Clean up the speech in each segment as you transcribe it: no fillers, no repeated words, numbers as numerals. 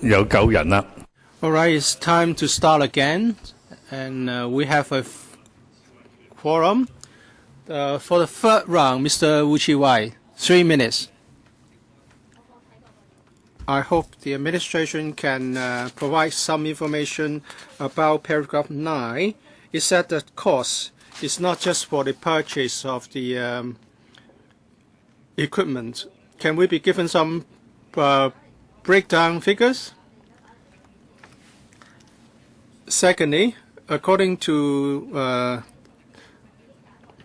有9人啦。All right, it's time to start again, and we have a quorum. For the third round, Mr. Wuchi-Wai, 3 minutes. I hope the administration can provide some information about paragraph 9. It said that cost is not just for the purchase of the equipment. Can we be given some breakdown figures? Secondly, according to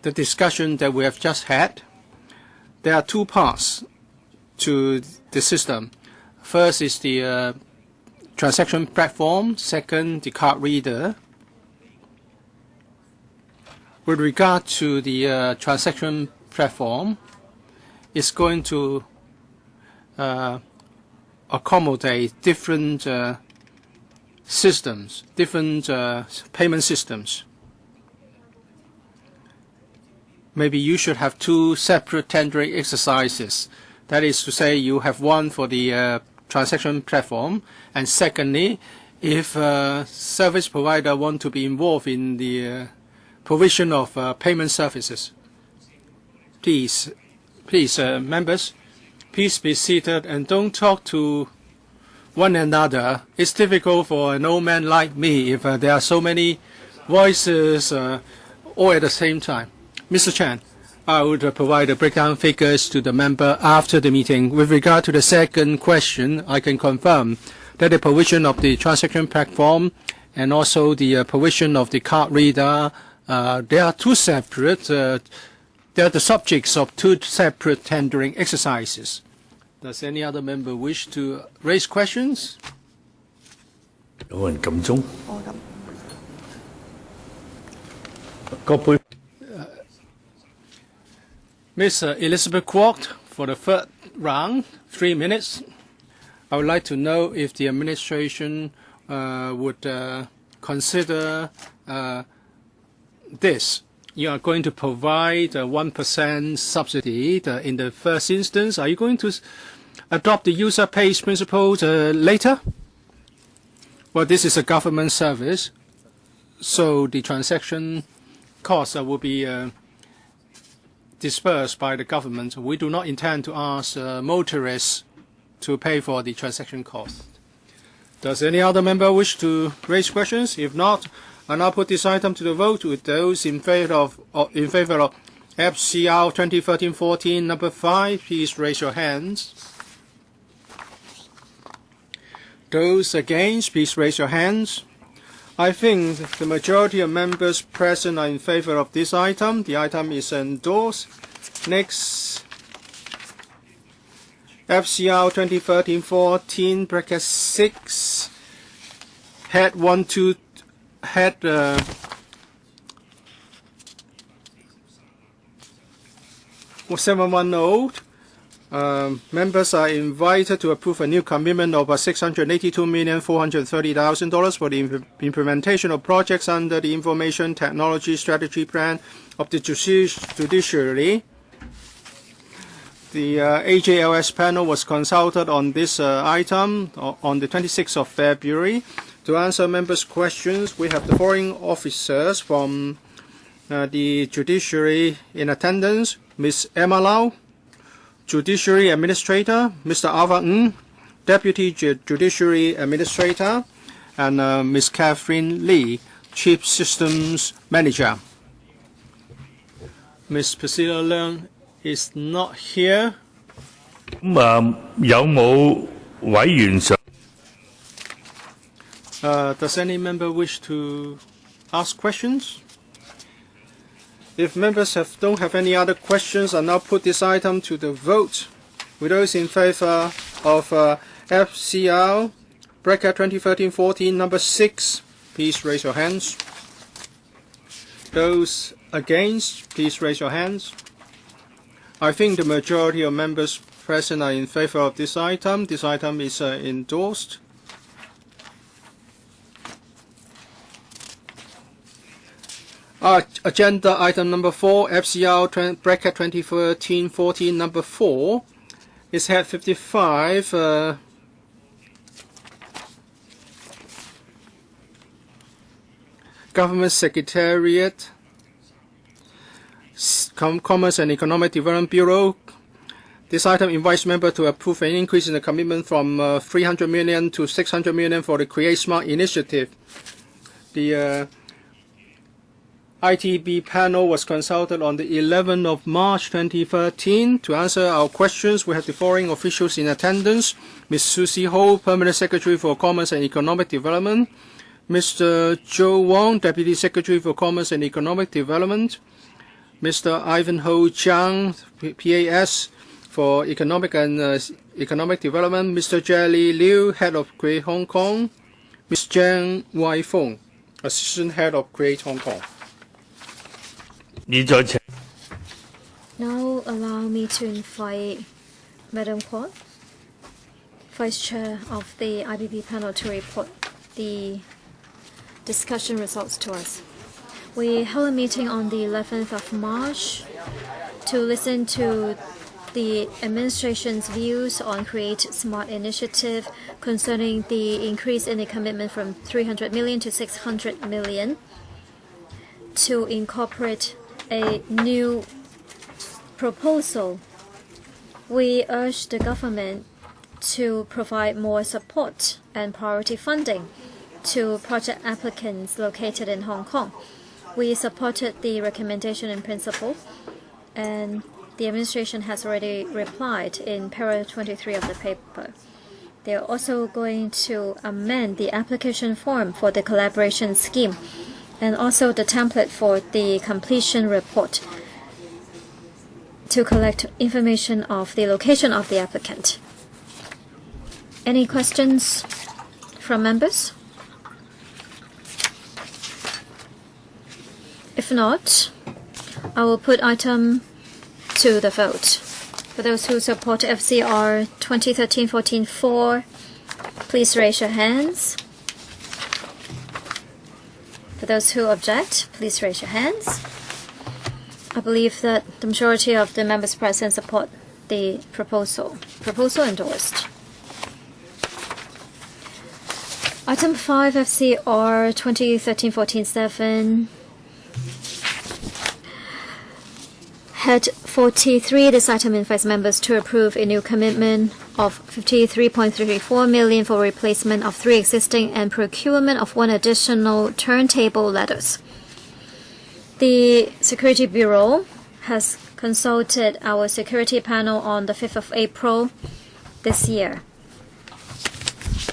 the discussion that we have just had, there are 2 parts to the system. First is the transaction platform. Second, the card reader. With regard to the transaction platform, it's going to accommodate different systems, different payment systems. Maybe you should have 2 separate tendering exercises. That is to say, you have one for the transaction platform, and secondly, if a service provider want to be involved in the provision of payment services. Please, members, please be seated and don't talk to one another. It's difficult for an old man like me if there are so many voices all at the same time. Mr. Chan, I would provide the breakdown figures to the member after the meeting. With regard to the second question, I can confirm that the provision of the transaction platform and also the provision of the card reader, they are 2 separate, they are the subjects of 2 separate tendering exercises. Does any other member wish to raise questions? 有人撳鐘。個杯。Ms. Elizabeth Kwok, for the third round, 3 minutes. I would like to know if the administration would consider this. You are going to provide a 1% subsidy in the first instance. Are you going to adopt the user pays principle later? Well, this is a government service, so the transaction costs will be dispersed by the government. We do not intend to ask motorists to pay for the transaction cost. Does any other member wish to raise questions? If not, I now put this item to the vote. With those in favor of FCR 2013-14 number 5, please raise your hands. Those against, please raise your hands. I think the majority of members present are in favor of this item. The item is endorsed. Next, FCR 2013-14 bracket 6, head 1, 2, head 710. Members are invited to approve a new commitment of $682,430,000 for the implementation of projects under the Information Technology Strategy Plan of the Judiciary. The AJLS panel was consulted on this item on the 26th of February. To answer members' questions, we have the following officers from the Judiciary in attendance: Ms. Emma Lau, Judiciary Administrator; Mr. Alva Ng, Deputy Judiciary Administrator; and Ms. Catherine Lee, Chief Systems Manager. Ms. Priscilla Leung is not here. 有冇委員想？ Does any member wish to ask questions? If members don't have any other questions, I'll now put this item to the vote. With those in favor of FCR bracket 2013-14 number 6, please raise your hands. Those against, please raise your hands. I think the majority of members present are in favor of this item. This item is endorsed. Agenda item number 4, FCR bracket 2013-14 number 4, is head 55, Government Secretariat, Commerce and Economic Development Bureau. This item invites members to approve an increase in the commitment from 300 million to 600 million for the Create Smart initiative. The ITB panel was consulted on the 11th of March 2013. To answer our questions, we have the following officials in attendance: Ms. Susie Ho, Permanent Secretary for Commerce and Economic Development; Mr. Joe Wong, Deputy Secretary for Commerce and Economic Development; Mr. Ivanhoe Chiang, PAS for Economic and Economic Development; Mr. Jelly Liu, Head of Create Hong Kong; Ms. Zhang Weifeng, Assistant Head of Create Hong Kong. Now allow me to invite Madam Kwok, Vice Chair of the IBB panel, to report the discussion results to us. We held a meeting on the 11th of March to listen to the administration's views on Create Smart initiative concerning the increase in the commitment from 300 million to 600 million to incorporate a new proposal. We urge the government to provide more support and priority funding to project applicants located in Hong Kong. We supported the recommendation in principle, and the administration has already replied in paragraph 23 of the paper. They are also going to amend the application form for the collaboration scheme and also the template for the completion report to collect information of the location of the applicant. Any questions from members? If not, I will put item to the vote. For those who support FCR 2013-14-4, please raise your hands. For those who object, please raise your hands. I believe that the majority of the members present support the proposal. Proposal endorsed. Item 5, FCR 2013-14-7. Head 43, this item invites members to approve a new commitment of 53.34 million for replacement of 3 existing and procurement of 1 additional turntable ladders. The Security Bureau has consulted our security panel on the 5th of April this year.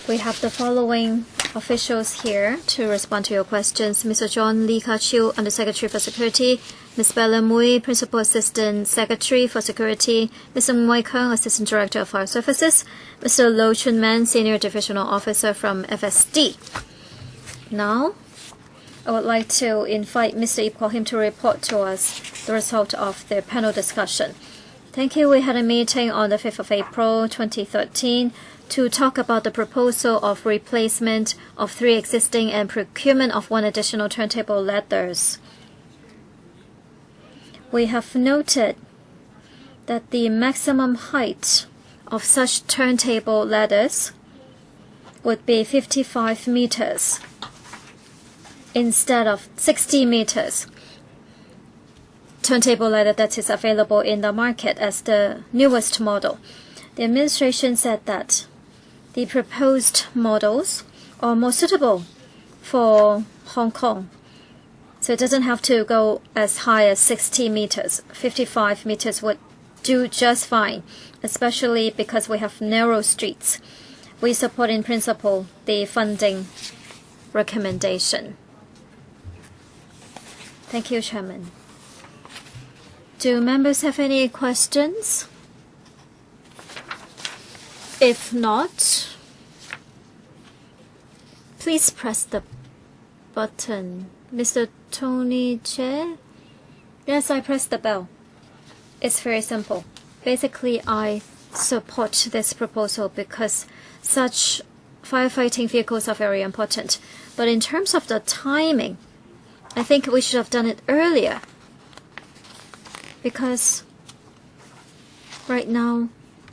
We have the following officials here to respond to your questions: Mr. John Lee Ka-chiu, Undersecretary for Security; Ms. Bella Mui, Principal Assistant Secretary for Security; Mr. Wei Kung, Assistant Director of Fire Services; Mr. Lo Chun-man, Senior Divisional Officer from FSD. Now, I would like to invite Mr. Ip Kwok-him to report to us the result of the panel discussion. Thank you. We had a meeting on the 5th of April 2013 to talk about the proposal of replacement of 3 existing and procurement of 1 additional turntable ladders. We have noted that the maximum height of such turntable ladders would be 55 meters instead of 60 meters turntable ladder that is available in the market as the newest model. The administration said that the proposed models are more suitable for Hong Kong. So it doesn't have to go as high as 60 meters. 55 meters would do just fine, especially because we have narrow streets. We support in principle the funding recommendation. Thank you, Chairman. Do members have any questions? If not, please press the button. Mr. Tony Che? Yes, I pressed the bell. It's very simple. Basically, I support this proposal because such firefighting vehicles are very important. But in terms of the timing, I think we should have done it earlier. Because right now,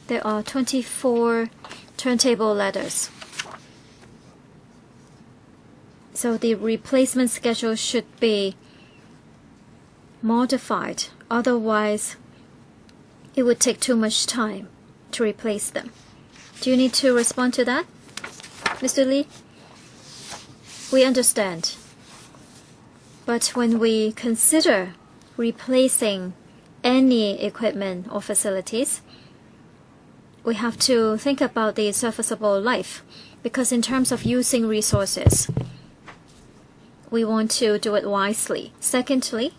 there are 24 turntable ladders. So the replacement schedule should be modified. Otherwise, it would take too much time to replace them. Do you need to respond to that, Mr. Lee? We understand. But when we consider replacing any equipment or facilities, we have to think about the serviceable life, because in terms of using resources, we want to do it wisely. Secondly,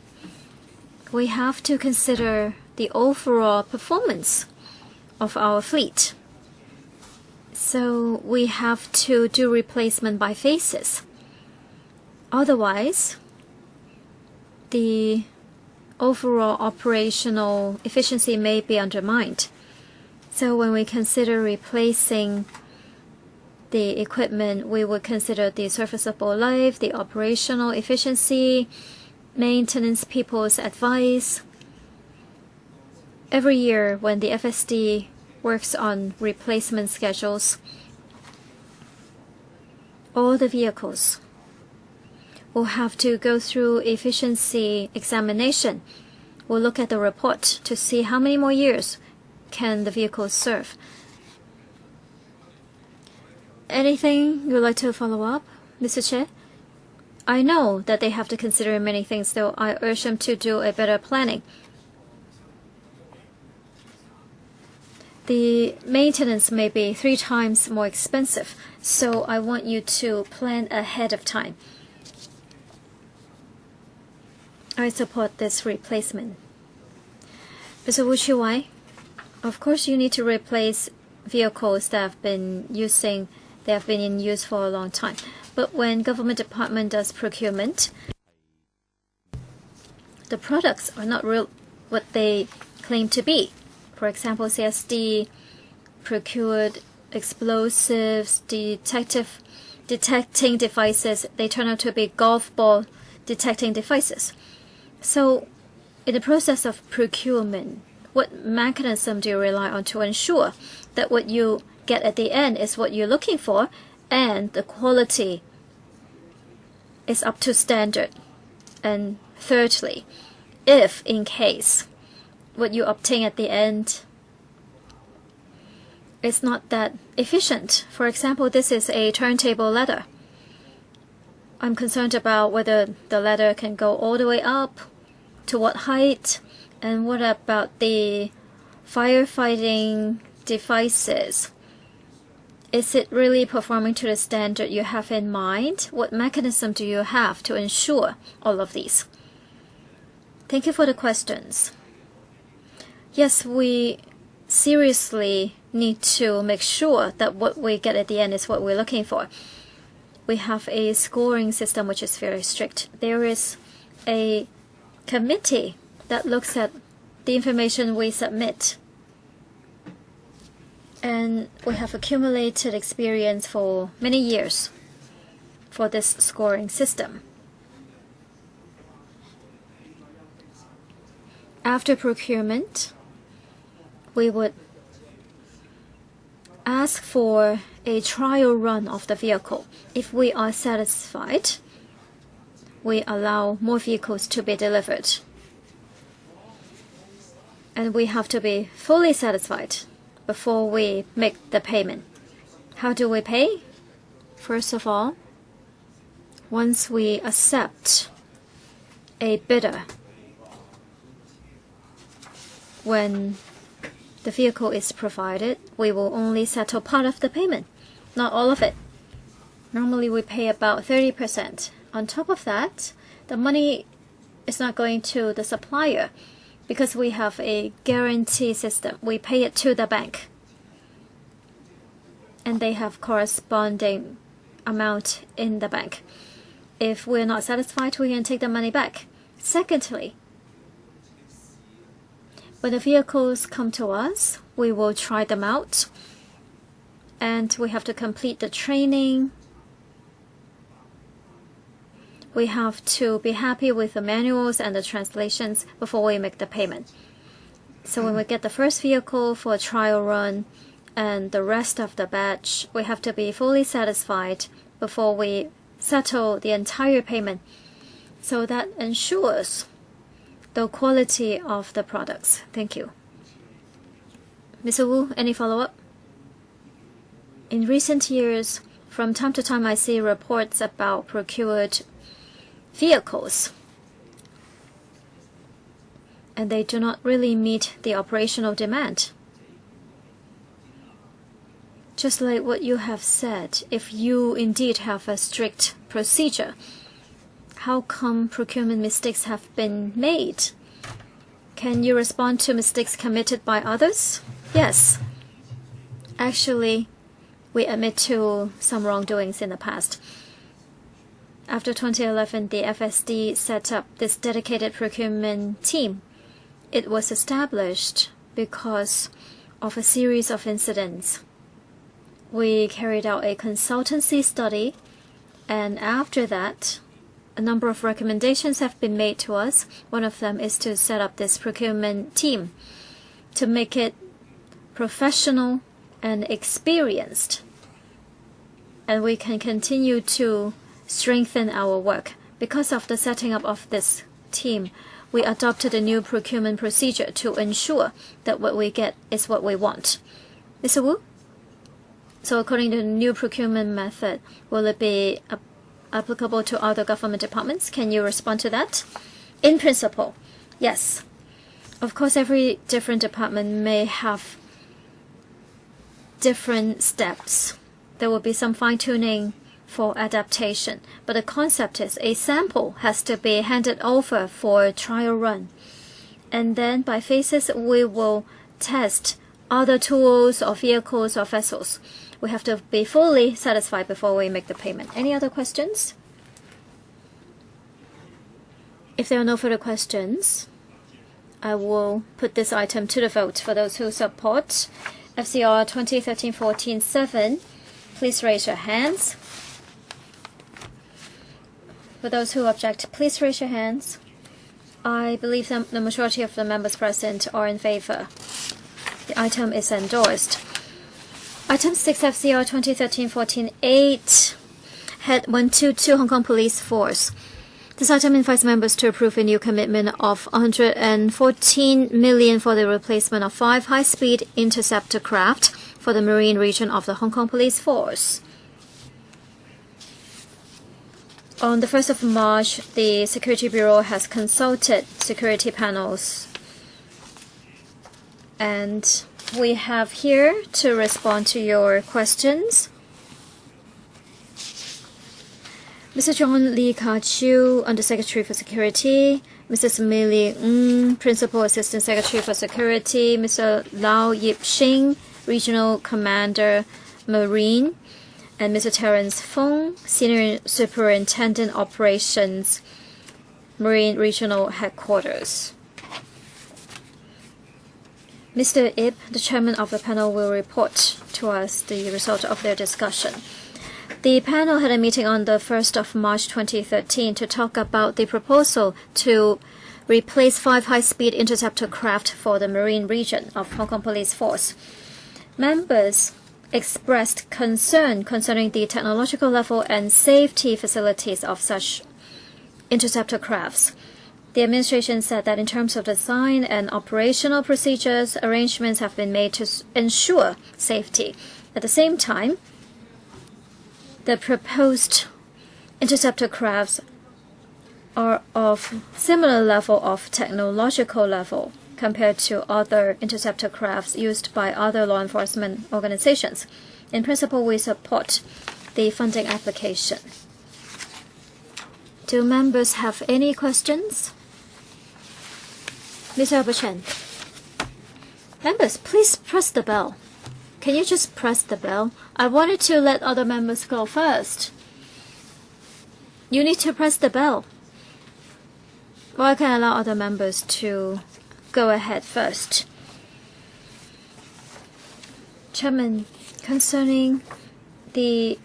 we have to consider the overall performance of our fleet. So we have to do replacement by phases. Otherwise, the overall operational efficiency may be undermined. So when we consider replacing the equipment, we would consider the serviceable life, the operational efficiency, maintenance people's advice. Every year when the FSD works on replacement schedules, all the vehicles will have to go through efficiency examination. We'll look at the report to see how many more years can the vehicles serve. Anything you'd like to follow up, Mr. Chair? I know that they have to consider many things, though I urge them to do a better planning. The maintenance may be 3 times more expensive, so I want you to plan ahead of time. I support this replacement. Mr. Wu Chiwai, of course you need to replace vehicles that have been in use for a long time. But when government department does procurement, the products are not real what they claim to be. For example, CSD procured explosives, detecting devices. They turn out to be golf ball detecting devices. So in the process of procurement, what mechanism do you rely on to ensure that what you get at the end is what you're looking for and the quality is up to standard? And thirdly, if in case what you obtain at the end is not that efficient, for example, this is a turntable ladder. I'm concerned about whether the ladder can go all the way up, to what height, and what about the firefighting devices? Is it really performing to the standard you have in mind? What mechanism do you have to ensure all of these? Thank you for the questions. Yes, we seriously need to make sure that what we get at the end is what we're looking for. We have a scoring system which is very strict. There is a committee that looks at the information we submit. And we have accumulated experience for many years for this scoring system. After procurement, we would ask for a trial run of the vehicle. If we are satisfied, we allow more vehicles to be delivered. And we have to be fully satisfied before we make the payment. How do we pay? First of all, once we accept a bidder, when the vehicle is provided, we will only settle part of the payment, not all of it. Normally we pay about 30%. On top of that, the money is not going to the supplier because we have a guarantee system. We pay it to the bank, and they have corresponding amount in the bank. If we're not satisfied, we can take the money back. Secondly, when the vehicles come to us, we will try them out, and we have to complete the training. We have to be happy with the manuals and the translations before we make the payment. So when we get the first vehicle for a trial run and the rest of the batch, we have to be fully satisfied before we settle the entire payment. So that ensures the quality of the products. Thank you. Mr. Wu, any follow-up? In recent years, from time to time I see reports about procured vehicles, and they do not really meet the operational demand. Just like what you have said, if you indeed have a strict procedure, how come procurement mistakes have been made? Can you respond to mistakes committed by others? Yes. Actually, we admit to some wrongdoings in the past. After 2011, the FSD set up this dedicated procurement team. It was established because of a series of incidents. We carried out a consultancy study, and after that, a number of recommendations have been made to us. One of them is to set up this procurement team to make it professional and experienced. And we can continue to strengthen our work. Because of the setting up of this team, we adopted a new procurement procedure to ensure that what we get is what we want. Mr. Wu? So according to the new procurement method, will it be applicable to other government departments? Can you respond to that? In principle, yes. Of course, every different department may have different steps. There will be some fine-tuning for adaptation, but the concept is a sample has to be handed over for a trial run. And then by phases, we will test other tools or vehicles or vessels. We have to be fully satisfied before we make the payment. Any other questions? If there are no further questions, I will put this item to the vote. For those who support FCR 2013-14-7, please raise your hands. For those who object, please raise your hands. I believe the majority of the members present are in favor. The item is endorsed. Item 6, FCR 2013-14-8, Head 122 Hong Kong Police Force. This item invites members to approve a new commitment of 114 million for the replacement of 5 high-speed interceptor craft for the marine region of the Hong Kong Police Force. On the 1st of March, the Security Bureau has consulted security panels, and we have here to respond to your questions. Mr. John Lee Ka-chiu, Undersecretary for Security, Mrs. Millie Ng, Principal Assistant Secretary for Security, Mr. Lau Yip-shing, Regional Commander, Marine, and Mr. Terence Fung, Senior Superintendent Operations, Marine Regional Headquarters. Mr. Ip, the chairman of the panel, will report to us the result of their discussion. The panel had a meeting on the 1st of March 2013 to talk about the proposal to replace 5 high-speed interceptor craft for the marine region of Hong Kong Police Force. Members expressed concern concerning the technological level and safety facilities of such interceptor crafts. The administration said that in terms of design and operational procedures, arrangements have been made to ensure safety. At the same time, the proposed interceptor crafts are of similar level of technological level compared to other interceptor crafts used by other law enforcement organizations. In principle, we support the funding application. Do members have any questions? Mr. Albert Chen. Members, please press the bell. Can you just press the bell? I wanted to let other members go first. You need to press the bell. Or I can allow other members to go ahead first. Chairman, concerning the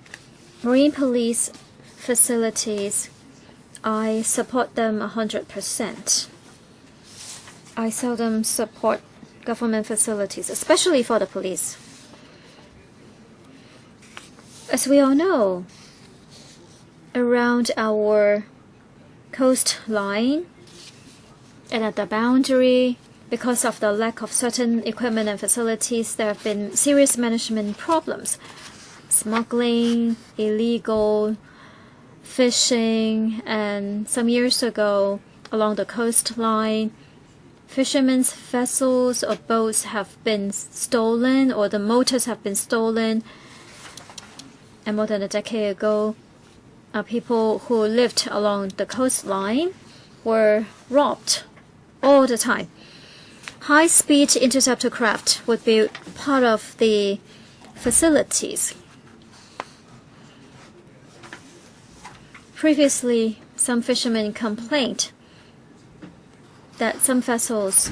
Marine Police facilities, I support them 100%. I seldom support government facilities, especially for the police. As we all know, around our coastline and at the boundary. Because of the lack of certain equipment and facilities, there have been serious management problems. Smuggling, illegal fishing, and some years ago, along the coastline, fishermen's vessels or boats have been stolen, or the motors have been stolen. And more than a decade ago, people who lived along the coastline were robbed all the time. High-speed interceptor craft would be part of the facilities. Previously, some fishermen complained that some vessels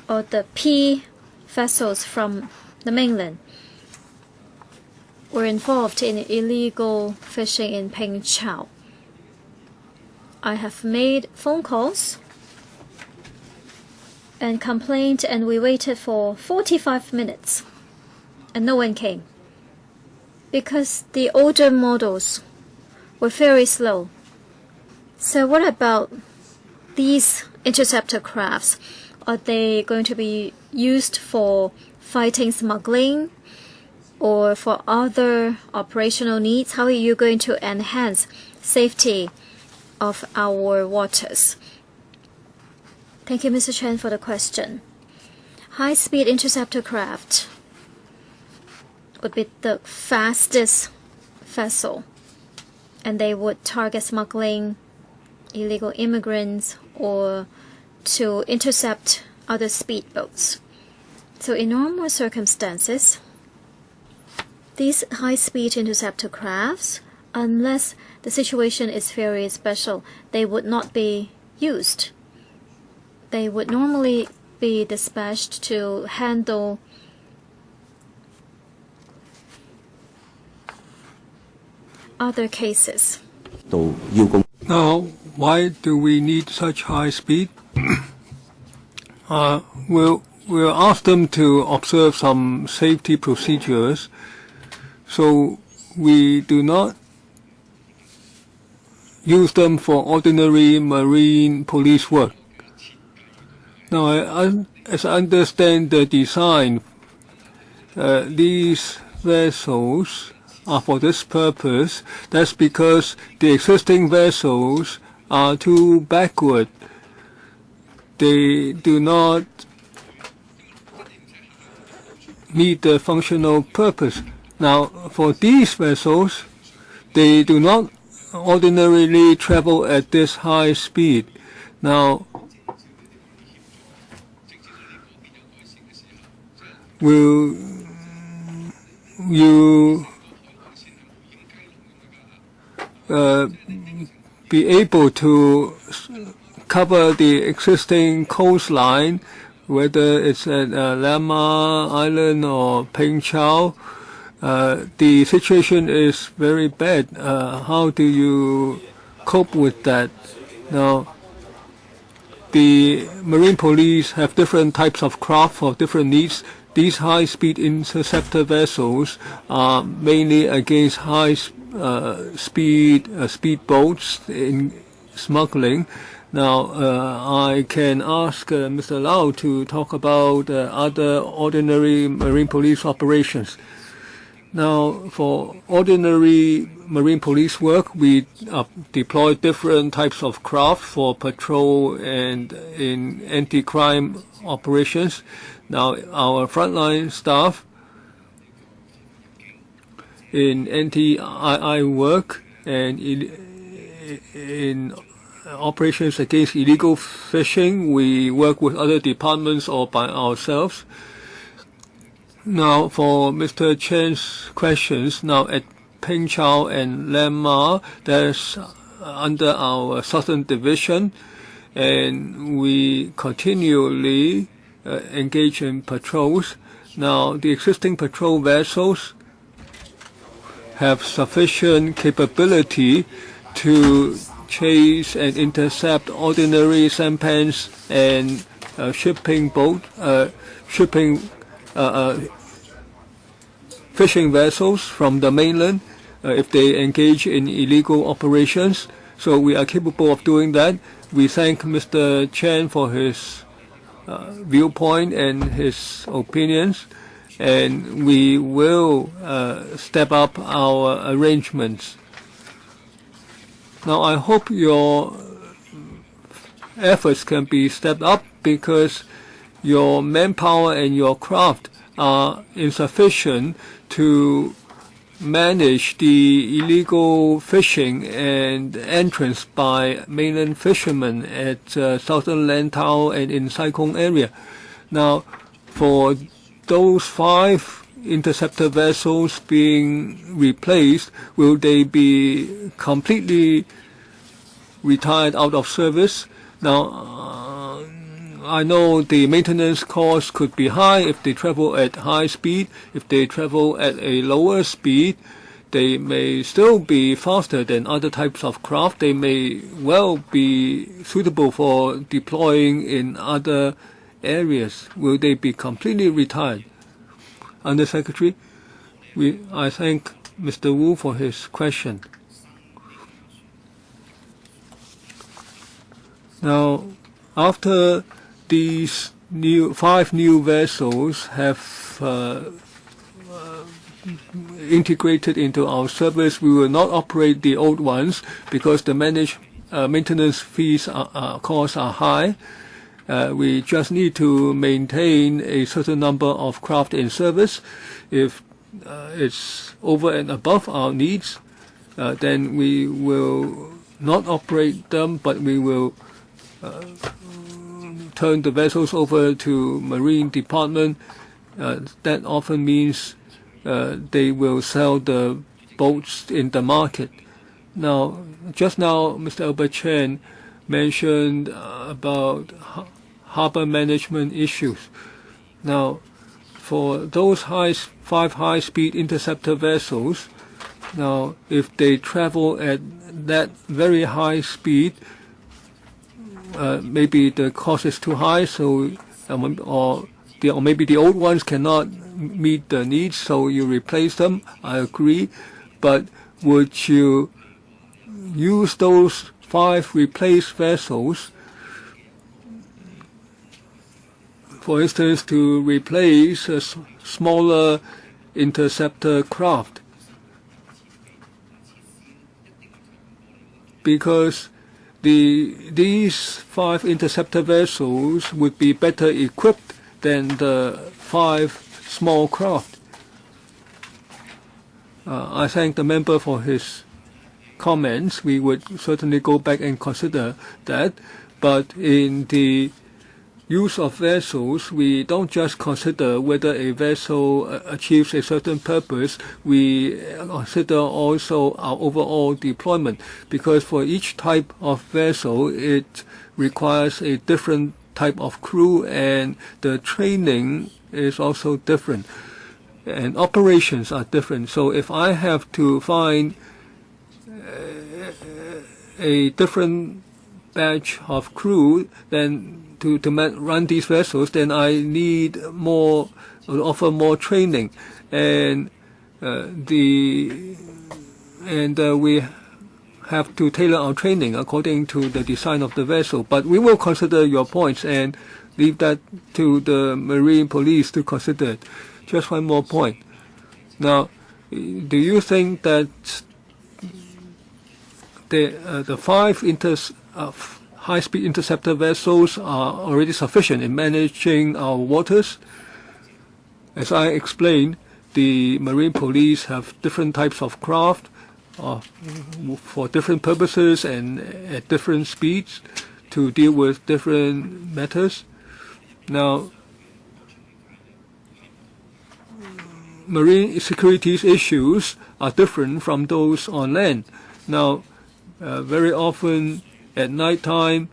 or the P vessels from the mainland were involved in illegal fishing in Pecuniary. I have made phone calls and complained, and we waited for 45 minutes and no one came because the older models were very slow. So what about these interceptor crafts? Are they going to be used for fighting smuggling or for other operational needs? How are you going to enhance safety of our waters? Thank you, Mr. Chen, for the question. High-speed interceptor craft would be the fastest vessel, and they would target smuggling, illegal immigrants, or to intercept other speedboats. So in normal circumstances, these high-speed interceptor crafts, unless the situation is very special, they would not be used. They would normally be dispatched to handle other cases. Now, why do we need such high speed? We'll ask them to observe some safety procedures, so we do not use them for ordinary marine police work. Now, as I understand the design, these vessels are for this purpose. That's because the existing vessels are too backward. They do not meet the functional purpose. Now, for these vessels, they do not ordinarily travel at this high speed. Now, will you be able to cover the existing coastline, whether it's at Lama Island or Pecuniary? The situation is very bad. How do you cope with that? Now, the marine police have different types of craft for different needs. These high-speed interceptor vessels are mainly against high-speed speedboats in smuggling. Now, I can ask Mr. Lau to talk about other ordinary marine police operations. Now, for ordinary marine police work, we deploy different types of craft for patrol and in anti-crime operations. Now, our frontline staff in anti-II work and in operations against illegal fishing, we work with other departments or by ourselves. Now, for Mr. Chen's questions, now at Pecuniary and Lama, that's under our Southern Division, and we continually engage in patrols. Now, the existing patrol vessels have sufficient capability to chase and intercept ordinary sampans and shipping fishing vessels from the mainland if they engage in illegal operations. So we are capable of doing that. We thank Mr. Chen for his viewpoint and his opinions, and we will step up our arrangements. Now, I hope your efforts can be stepped up because your manpower and your craft are insufficient to manage the illegal fishing and entrance by mainland fishermen at southern Lantau and in Sai Kung area. Now, for those 5 interceptor vessels being replaced, will they be completely retired out of service? Now, I know the maintenance cost could be high if they travel at high speed. If they travel at a lower speed, they may still be faster than other types of craft. They may well be suitable for deploying in other areas. Will they be completely retired? Undersecretary, I thank Mr. Wu for his question. Now, after these 5 new vessels have integrated into our service, we will not operate the old ones because the maintenance fees costs are high. We just need to maintain a certain number of craft in service. If it's over and above our needs, then we will not operate them, but we will turn the vessels over to Marine Department. That often means they will sell the boats in the market. Now, just now, Mr. Albert Chen mentioned about harbor management issues. Now, for those 5 high-speed interceptor vessels, now if they travel at that very high speed, maybe the cost is too high, so or maybe the old ones cannot meet the needs, so you replace them. I agree, but would you use those 5 replaced vessels, for instance, to replace a smaller interceptor craft? Because these 5 interceptor vessels would be better equipped than the 5 small craft. I thank the member for his comments. We would certainly go back and consider that. But in the use of vessels, we don't just consider whether a vessel achieves a certain purpose. We consider also our overall deployment, because for each type of vessel, it requires a different type of crew, and the training is also different, and operations are different. So if I have to find a different batch of crew, then to run these vessels, then I need offer more training, and we have to tailor our training according to the design of the vessel. But we will consider your points and leave that to the Marine Police to consider it. Just one more point. Now, do you think that the 5 high-speed interceptor vessels are already sufficient in managing our waters? As I explained, the Marine Police have different types of craft for different purposes and at different speeds to deal with different matters. Now, marine securities issues are different from those on land. Now, very often at night time,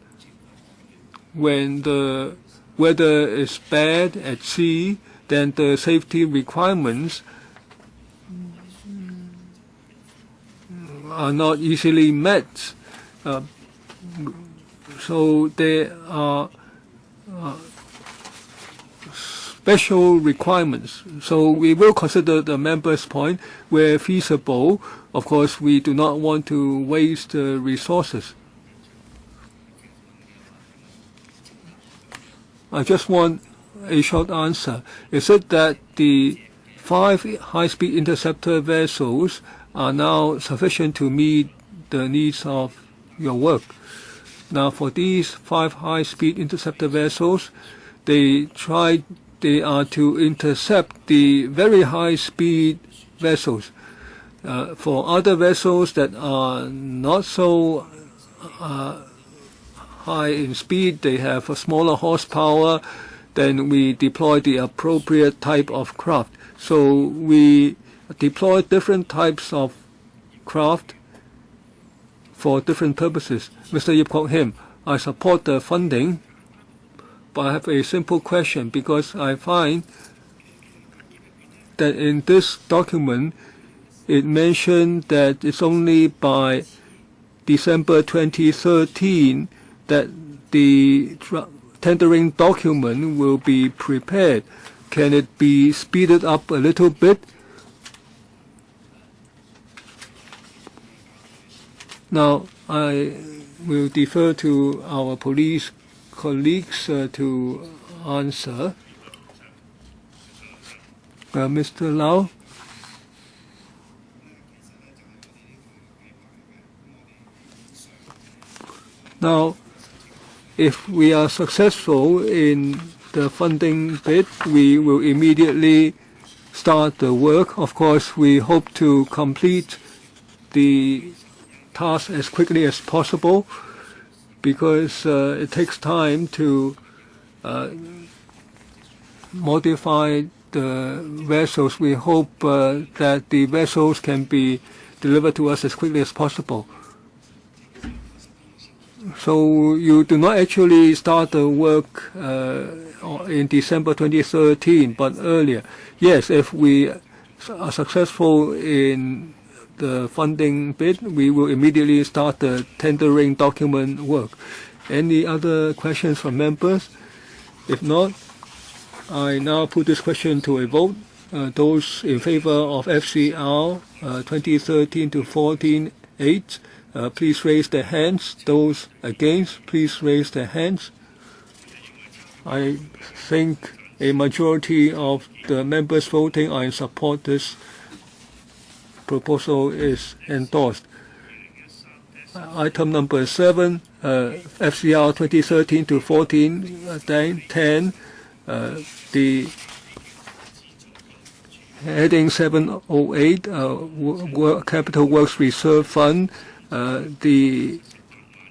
when the weather is bad at sea, then the safety requirements are not easily met. So there are special requirements. So we will consider the members' point where feasible. Of course, we do not want to waste resources. I just want a short answer. Is it that the 5 high-speed interceptor vessels are now sufficient to meet the needs of your work? Now, for these 5 high-speed interceptor vessels, they are to intercept the very high-speed vessels. For other vessels that are not so high in speed, they have a smaller horsepower, then we deploy the appropriate type of craft. So we deploy different types of craft for different purposes. Mr. Yip Kok Him, I support the funding, but I have a simple question, because I find that in this document it mentioned that it's only by December 2013 that the tendering document will be prepared. Can it be speeded up a little bit? Now, I will defer to our police colleagues to answer. Mr. Lau? Now, if we are successful in the funding bid, we will immediately start the work. Of course, we hope to complete the task as quickly as possible, because it takes time to modify the vessels. We hope that the vessels can be delivered to us as quickly as possible. So you do not actually start the work in December 2013, but earlier. Yes, if we are successful in the funding bid, we will immediately start the tendering document work. Any other questions from members? If not, I now put this question to a vote. Those in favor of FCR 2013-14-8, please raise their hands. Those against, please raise their hands. I think a majority of the members voting are in support. This proposal is endorsed. Item number 7, FCR 2013-14-10, the heading 708, Capital Works Reserve Fund. The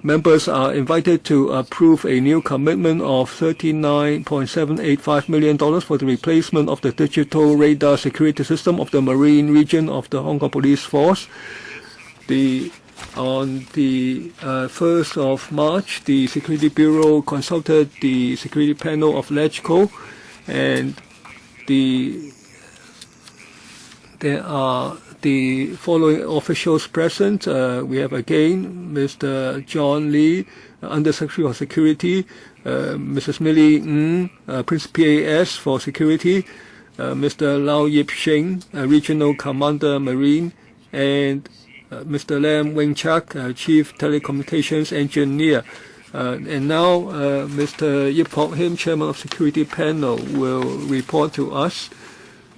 members are invited to approve a new commitment of $39.785 million for the replacement of the digital radar security system of the Marine Region of the Hong Kong Police Force. On the 1st of March, the Security Bureau consulted the security panel of LegCo, and there are the following officials present. We have again Mr. John Lee, Undersecretary of Security, Mrs. Millie Ng, Prince PAS for Security, Mr. Lau Yip Shing, Regional Commander Marine, and Mr. Lam Wing Chak, Chief Telecommunications Engineer. And now Mr. Yip Kok Him, Chairman of Security Panel, will report to us.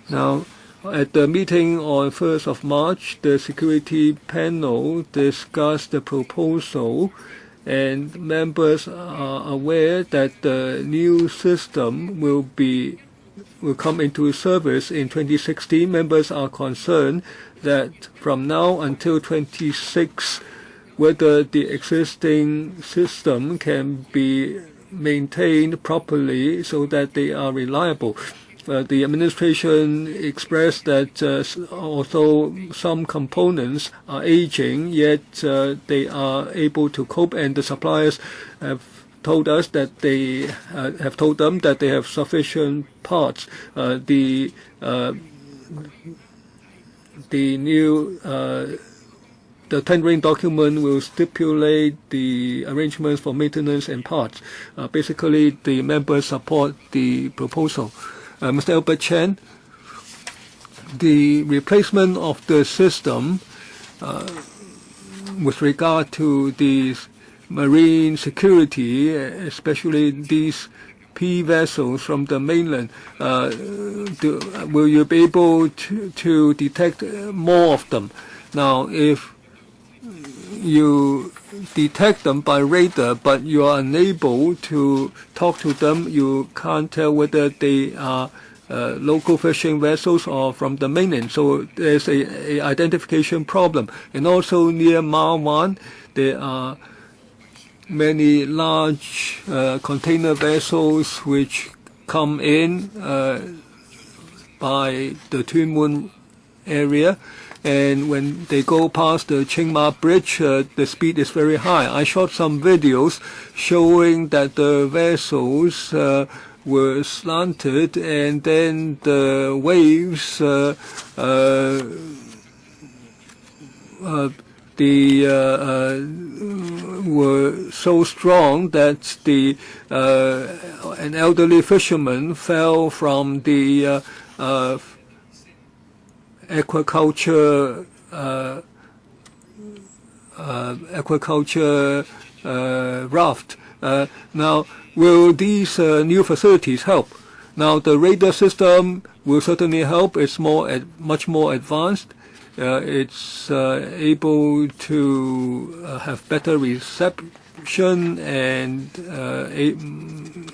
Now, at the meeting on 1st of March, the Security Panel discussed the proposal, and members are aware that the new system will come into service in 2016. Members are concerned that from now until 26, whether the existing system can be maintained properly so that they are reliable. The administration expressed that although some components are aging, yet they are able to cope, and the suppliers have told us that they have told them that they have sufficient parts. The tendering document will stipulate the arrangements for maintenance and parts. Basically, the members support the proposal. Mr. Albert Chen, the replacement of the system with regard to the marine security, especially these P vessels from the mainland, will you be able to detect more of them? Now, if you detect them by radar, but you are unable to talk to them, you can't tell whether they are local fishing vessels or from the mainland. So there's a identification problem. And also near Marwan, there are many large container vessels which come in by the Twin Moon area, and when they go past the Chiang Mai Bridge, the speed is very high. I shot some videos showing that the vessels were slanted, and then the waves were so strong that an elderly fisherman fell from the aquaculture raft. Now, will these new facilities help? Now, the radar system will certainly help. It's much more advanced. It's able to have better reception and a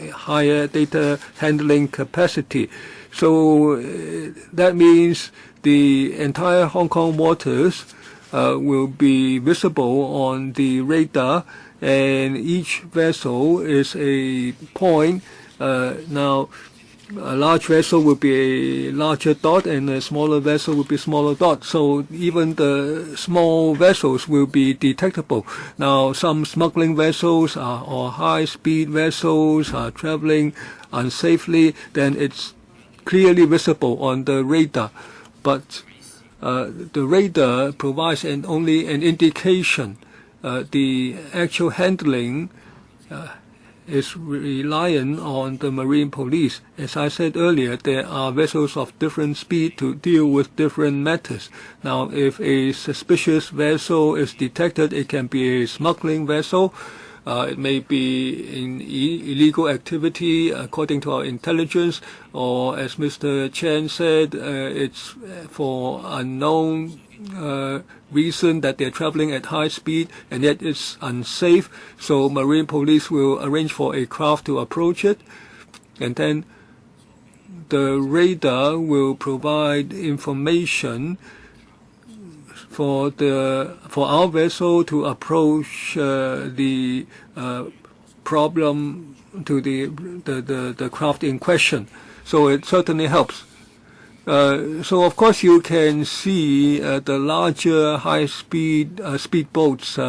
higher data handling capacity. So that means the entire Hong Kong waters will be visible on the radar, and each vessel is a point. Now, a large vessel will be a larger dot, and a smaller vessel will be a smaller dot. So even the small vessels will be detectable. Now, some smuggling vessels or high-speed vessels are traveling unsafely, then it's clearly visible on the radar. But the radar provides only an indication. The actual handling is reliant on the marine police. As I said earlier, there are vessels of different speed to deal with different matters. Now, if a suspicious vessel is detected, it can be a smuggling vessel. It may be in illegal activity according to our intelligence, or as Mr. Chen said, it's for unknown reason that they're traveling at high speed and yet it's unsafe. So marine police will arrange for a craft to approach it, and then the radar will provide information for our vessel to approach the problem to the craft in question. So it certainly helps. So of course you can see the larger high-speed speedboats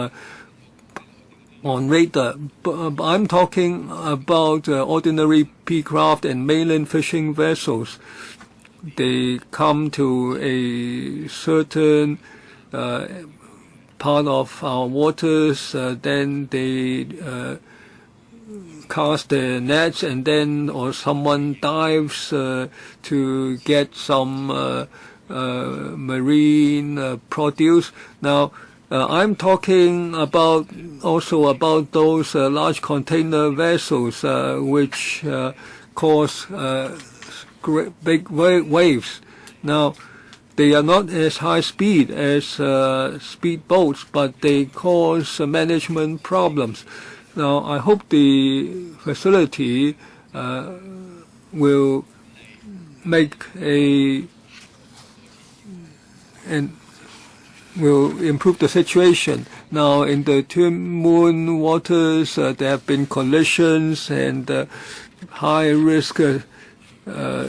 on radar. But I'm talking about ordinary P-craft and mainland fishing vessels. They come to a certain part of our waters, then they cast their nets, and then or someone dives to get some marine produce. Now, I'm talking also about those large container vessels which cause big waves. Now, they are not as high speed as speed boats, but they cause management problems. Now, I hope the facility will will improve the situation. Now, in the Twin Moon waters, there have been collisions and high-risk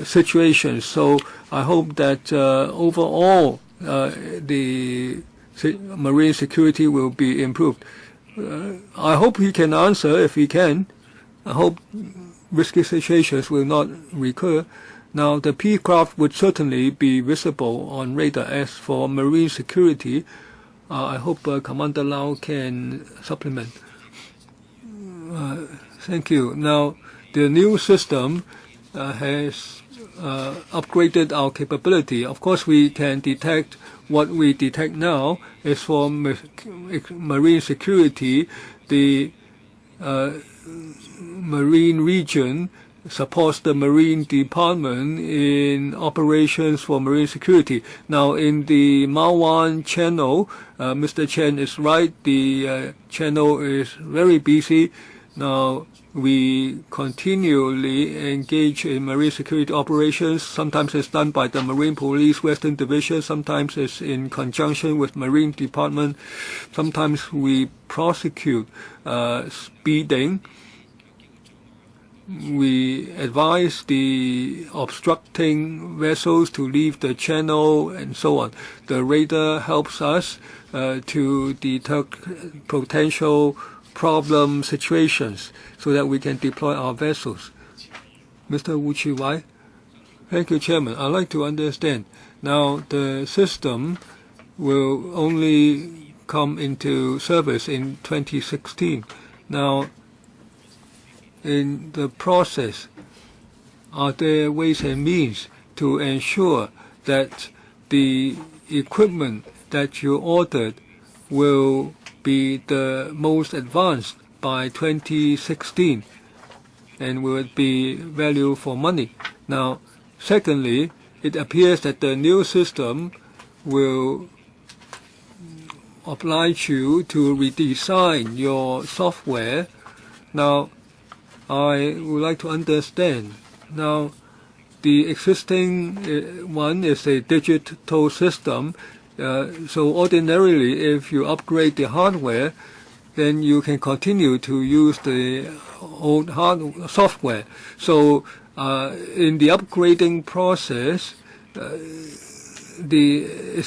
situations. So I hope that overall the marine security will be improved. I hope he can answer if he can. I hope risky situations will not recur. Now, the P-craft would certainly be visible on radar. As for marine security, I hope Commander Lau can supplement. Thank you. Now, the new system has upgraded our capability. Of course, we can detect what we detect now is for marine security. The marine region supports the Marine Department in operations for marine security. Now, in the Mawan channel, Mr. Chen is right, the channel is very busy. Now, we continually engage in marine security operations. Sometimes it's done by the Marine Police Western Division. Sometimes it's in conjunction with Marine Department. Sometimes we prosecute speeding. We advise the obstructing vessels to leave the channel and so on. The radar helps us to detect potential problem situations so that we can deploy our vessels. Mr. Wu Chi-Wai? Thank you, Chairman. I'd like to understand. Now, the system will only come into service in 2016. Now, in the process, are there ways and means to ensure that the equipment that you ordered will be the most advanced by 2016 and will it be value for money? Now, secondly, it appears that the new system will oblige you to redesign your software. Now, I would like to understand. Now, the existing one is a digital system. So ordinarily, if you upgrade the hardware, then you can continue to use the old software. So in the upgrading process, is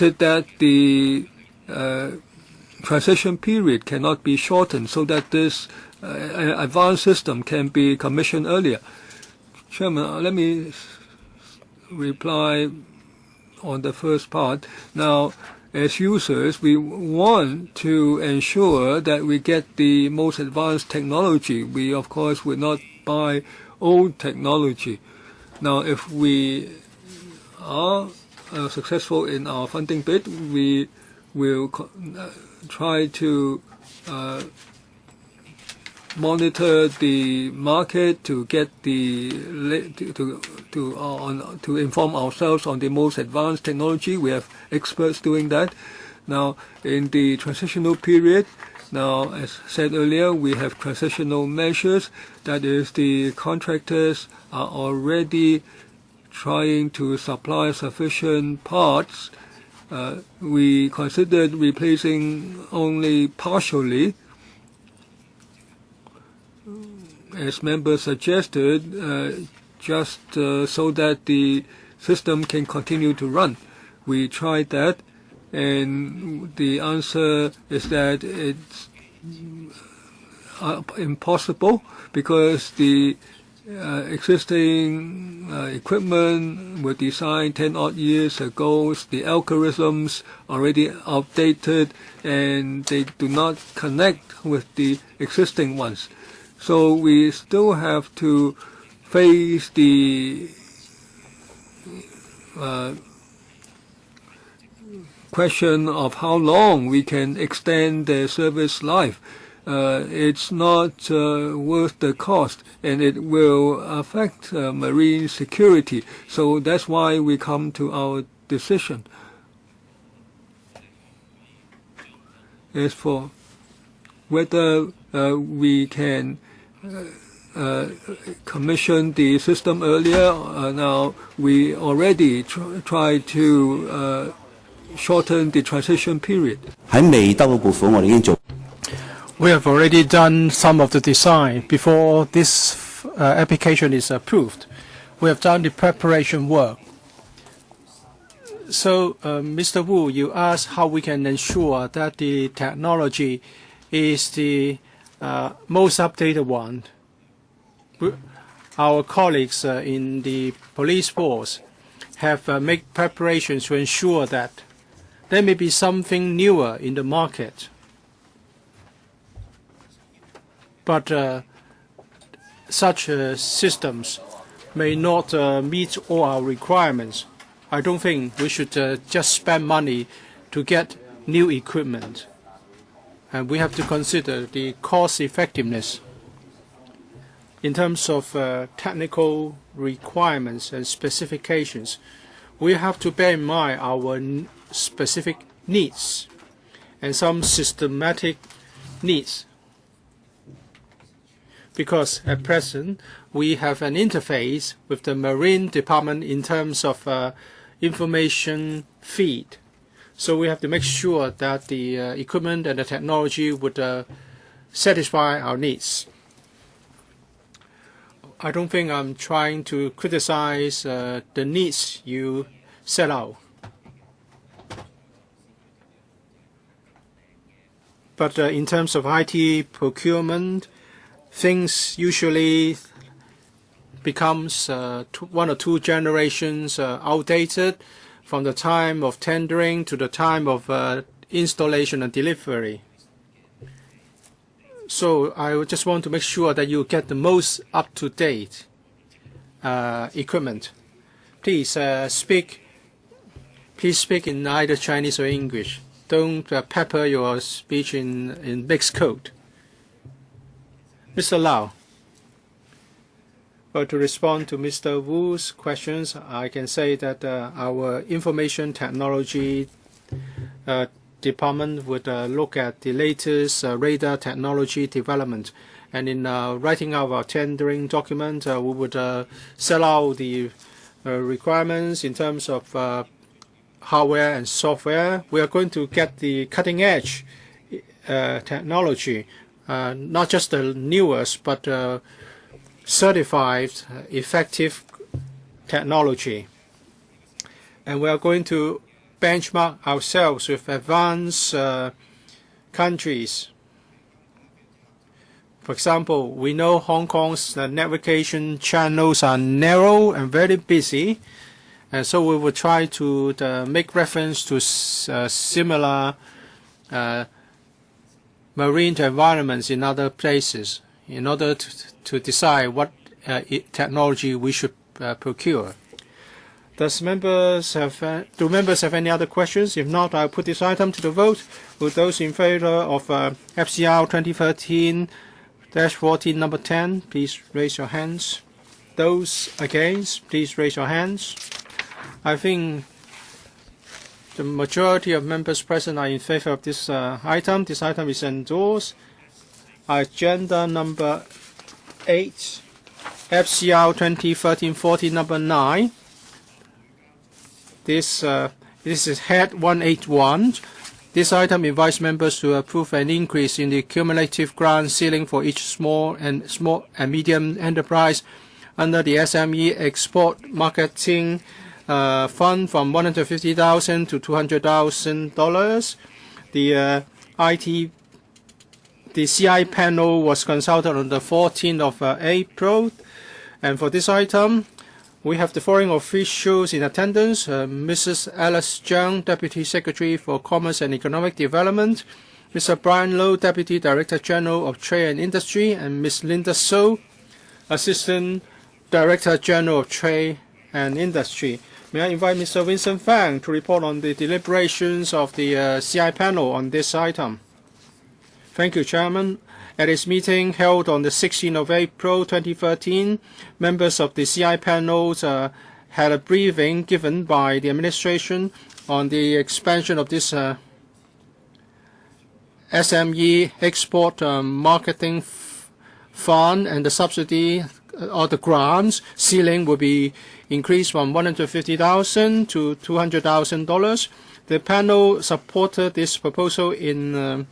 it that the transition period cannot be shortened so that this advanced system can be commissioned earlier? Chairman, let me reply on the first part. Now, as users, we want to ensure that we get the most advanced technology. We, of course, would not buy old technology. Now, if we are successful in our funding bid, we will try to monitor the market to get to inform ourselves on the most advanced technology. We have experts doing that. Now, in the transitional period, now as said earlier, we have transitional measures. That is, the contractors are already trying to supply sufficient parts. We considered replacing only partially, as members suggested, just so that the system can continue to run. We tried that, and the answer is that it's impossible because the existing equipment were designed 10-odd years ago. The algorithms already outdated, and they do not connect with the existing ones. So we still have to face the question of how long we can extend the service life. It's not worth the cost, and it will affect marine security. So that's why we come to our decision. As for whether we can commission the system earlier, now we already try to shorten the transition period. We have already done some of the design before this application is approved. We have done the preparation work. So, Mr. Wu, you asked how we can ensure that the technology is the most updated one. Our colleagues in the police force have made preparations to ensure that there may be something newer in the market. But such systems may not meet all our requirements, I don't think we should just spend money to get new equipment. And we have to consider the cost effectiveness. In terms of technical requirements and specifications, we have to bear in mind our specific needs and some systematic needs. Because at present, we have an interface with the Marine Department in terms of information feed. So we have to make sure that the equipment and the technology would satisfy our needs. I don't think I'm trying to criticize the needs you set out. But in terms of IT procurement, things usually becomes 1 or 2 generations outdated from the time of tendering to the time of installation and delivery. So I just want to make sure that you get the most up-to-date equipment. Please speak in either Chinese or English. Don't pepper your speech in mixed code. Mr. Lau. Well, to respond to Mr. Wu's questions, I can say that our information technology department would look at the latest radar technology development. And in writing out our tendering document, we would set out the requirements in terms of hardware and software. We are going to get the cutting edge technology, not just the newest, but certified effective technology. And we are going to benchmark ourselves with advanced countries. For example, we know Hong Kong's navigation channels are narrow and very busy, and so we will try to make reference to similar marine environments in other places in order to decide what technology we should procure. Do members have any other questions? If not, I'll put this item to the vote. Will those in favor of FCR 2013-14 number 10, please raise your hands. Those against, please raise your hands. I think the majority of members present are in favor of this item. This item is endorsed. Agenda number 8, FCR 2013-14 number 9. This is Head 181. This item invites members to approve an increase in the cumulative grant ceiling for each small and medium enterprise under the SME Export Marketing Fund from $150,000 to $200,000. The CI panel was consulted on the 14th of April, and for this item, we have the following officials in attendance: Mrs. Alice Zhang, Deputy Secretary for Commerce and Economic Development; Mr. Brian Low, Deputy Director General of Trade and Industry; and Ms. Linda So, Assistant Director General of Trade and Industry. May I invite Mr. Vincent Fang to report on the deliberations of the CI panel on this item. Thank you, Chairman. At its meeting held on the 16th of April 2013, members of the CI panels had a briefing given by the administration on the expansion of this SME Export Marketing Fund, and the subsidy or the grants ceiling will be increased from $150,000 to $200,000. The panel supported this proposal in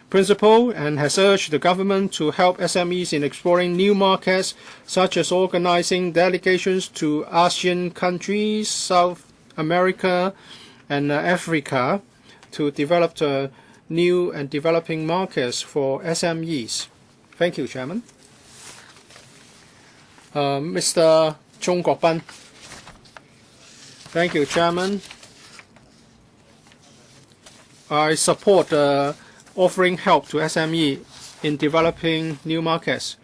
principle and has urged the government to help SMEs in exploring new markets, such as organizing delegations to ASEAN countries, South America, and Africa to develop new and developing markets for SMEs. Thank you, Chairman. Mr. Chung Kok-ban. Thank you, Chairman. I support offering help to SME in developing new markets.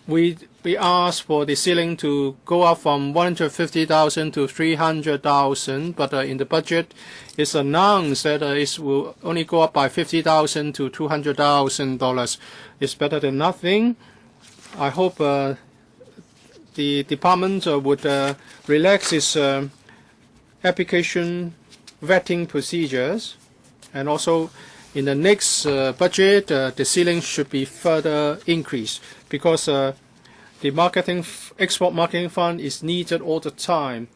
We we asked for the ceiling to go up from 150,000 to 300,000, but in the budget, it's announced that it will only go up by 50,000 to $200,000. It's better than nothing. I hope the department would relax its application vetting procedures, and also in the next budget, the ceiling should be further increased, because the export marketing fund is needed all the time.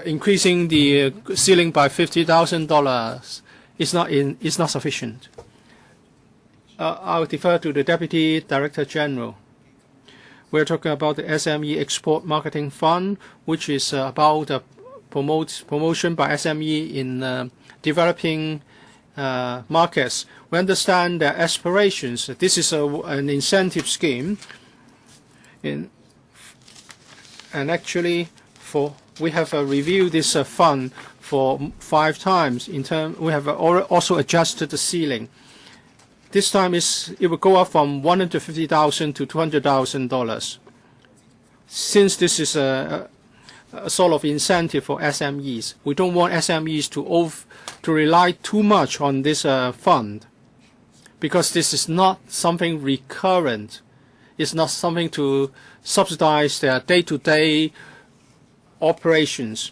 Increasing the ceiling by $50,000 is not sufficient. I'll defer to the Deputy Director General. We're talking about the SME Export Marketing Fund, which is about promotion by SME in developing markets. We understand their aspirations. This is an incentive scheme, and actually, we have reviewed this fund for 5 times. We have also adjusted the ceiling. This time it will go up from $150,000 to $200,000. Since this is a sort of incentive for SMEs, we don't want SMEs to rely too much on this fund, because this is not something recurrent. It's not something to subsidize their day-to-day operations.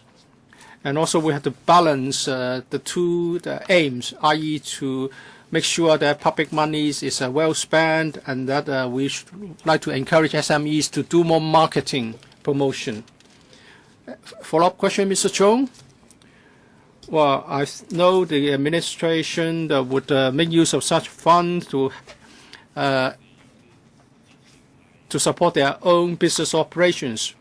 And also we have to balance the aims, i.e. to make sure that public monies is well spent, and that we should like to encourage SMEs to do more marketing promotion. Follow-up question, Mr. Chung? Well, I know the administration would make use of such funds to support their own business operations.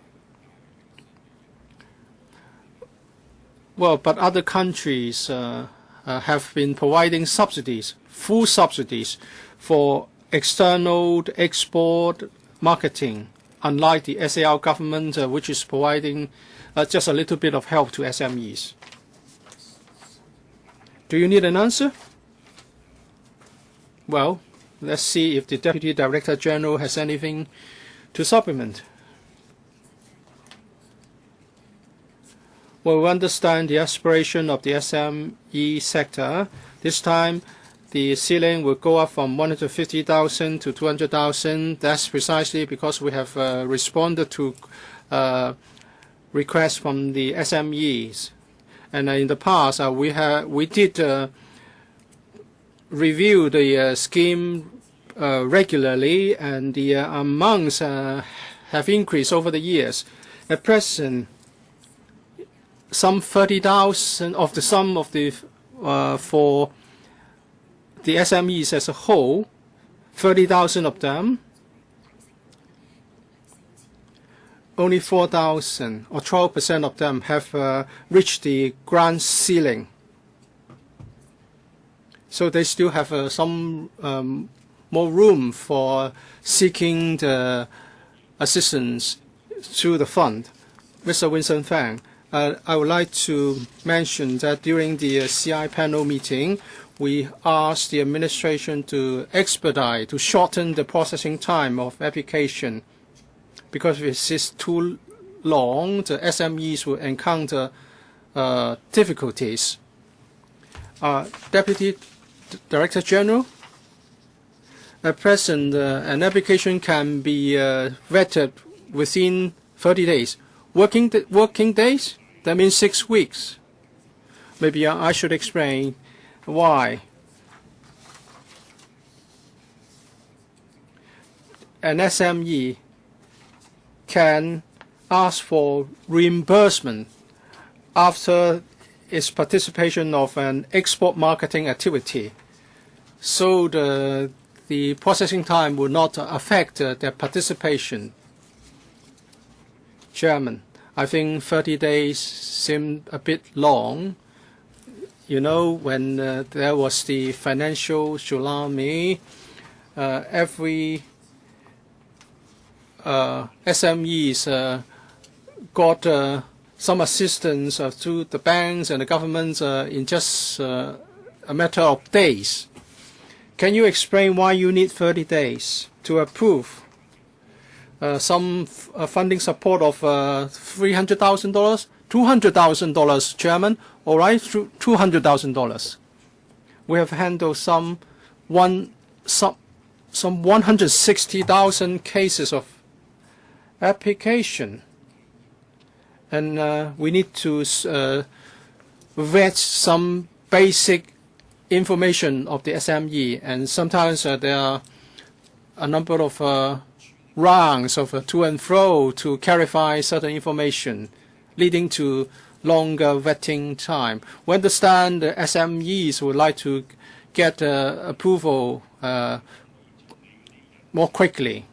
Well, but other countries have been providing subsidies, full subsidies, for external export marketing, unlike the SAR government, which is providing just a little bit of help to SMEs. Do you need an answer? Well, let's see if the Deputy Director General has anything to supplement. Well, we understand the aspiration of the SME sector. This time, the ceiling will go up from 150,000 to 200,000. That's precisely because we have responded to requests from the SMEs. And in the past, we did review the scheme regularly, and the amounts have increased over the years. At present, some 30,000 of the sum of the for the SMEs as a whole, 30,000 of them, only 4,000 or 12% of them have reached the grant ceiling. So they still have some more room for seeking the assistance through the fund. Mr. Winston Fang, I would like to mention that during the CI panel meeting, we asked the administration to expedite, to shorten the processing time of application, because if it is too long, the SMEs will encounter difficulties. Deputy Director General, at present, an application can be vetted within 30 days. Working days? That means 6 weeks. Maybe I should explain why. An SME can ask for reimbursement after its participation of an export marketing activity. So the processing time will not affect their participation. Chairman, I think 30 days seemed a bit long. You know, when there was the financial tsunami, every SMEs got some assistance through the banks and the government in just a matter of days. Can you explain why you need 30 days? to approve some funding support of $300,000, $200,000, Chairman. All right, $200,000. We have handled some 160,000 cases of application, and we need to vet some basic information of the SME, and sometimes there are a number of rounds of to and fro to clarify certain information, leading to longer vetting time. We understand the SMEs would like to get approval more quickly.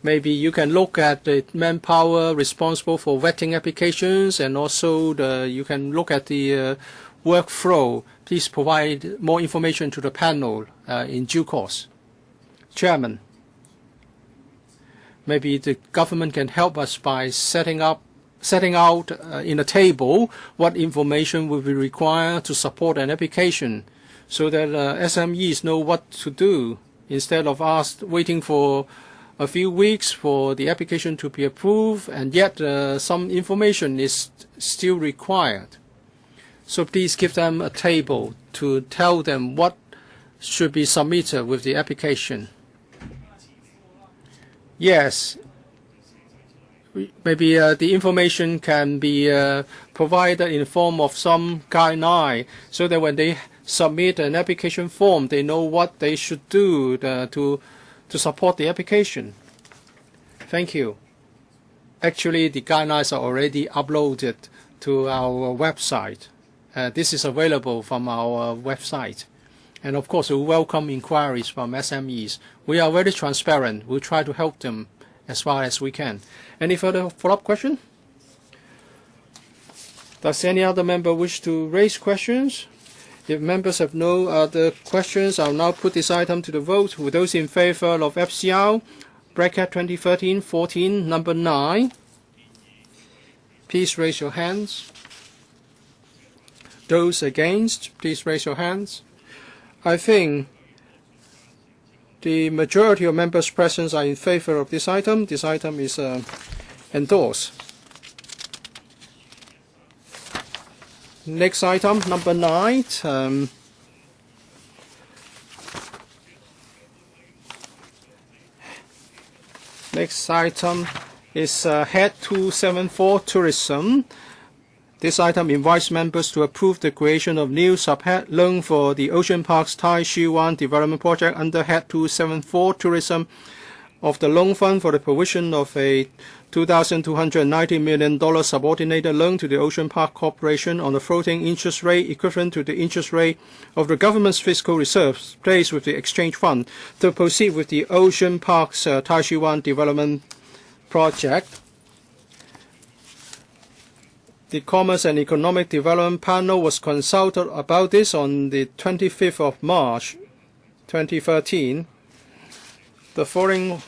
Maybe you can look at the manpower responsible for vetting applications, and also you can look at the workflow. Please provide more information to the panel in due course. Chairman, maybe the government can help us by setting out in a table what information will be required to support an application, so that SMEs know what to do instead of waiting for a few weeks for the application to be approved, and yet some information is still required. So please give them a table to tell them what should be submitted with the application. Yes, maybe the information can be provided in the form of some guideline, so that when they submit an application form, they know what they should do to support the application. Thank you. Actually, the guidelines are already uploaded to our website. This is available from our website. And of course, we welcome inquiries from SMEs. We are very transparent. We'll try to help them as far as we can. Any further follow-up question? Does any other member wish to raise questions? If members have no other questions, I'll now put this item to the vote. With those in favor of FCR, bracket 2013-14, number 9, please raise your hands. Those against, please raise your hands. I think the majority of members present are in favor of this item. This item is endorsed. Next item, number 9. Next item is Head 274 Tourism. This item invites members to approve the creation of new Subhead loan for the Ocean Parks Tai Shi Wan Development Project under Head 274 Tourism of the loan fund for the provision of a $2,290 million subordinated loan to the Ocean Park Corporation on a floating interest rate equivalent to the interest rate of the government's fiscal reserves placed with the exchange fund to proceed with the Ocean Parks Tai Shi Wan Development Project. The Commerce and Economic Development Panel was consulted about this on the 25th of March 2013. The following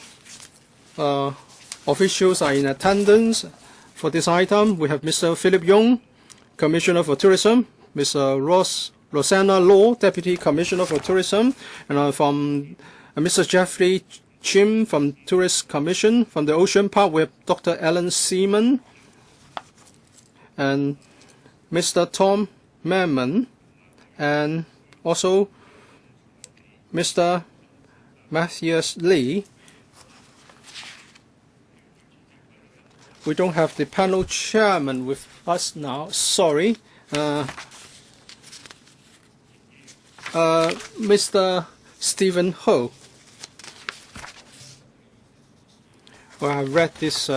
officials are in attendance for this item. We have Mr. Philip Yong, Commissioner for Tourism, Ms. Rosanna Law, Deputy Commissioner for Tourism, and from Mr. Jeffrey Chim from Tourist Commission. From the Ocean Park, we have Dr. Alan Seaman and Mr. Tom Merman, and also Mr. Matthias Lee. We don't have the panel chairman with us now. Sorry. Mr. Stephen Ho. Well, I read this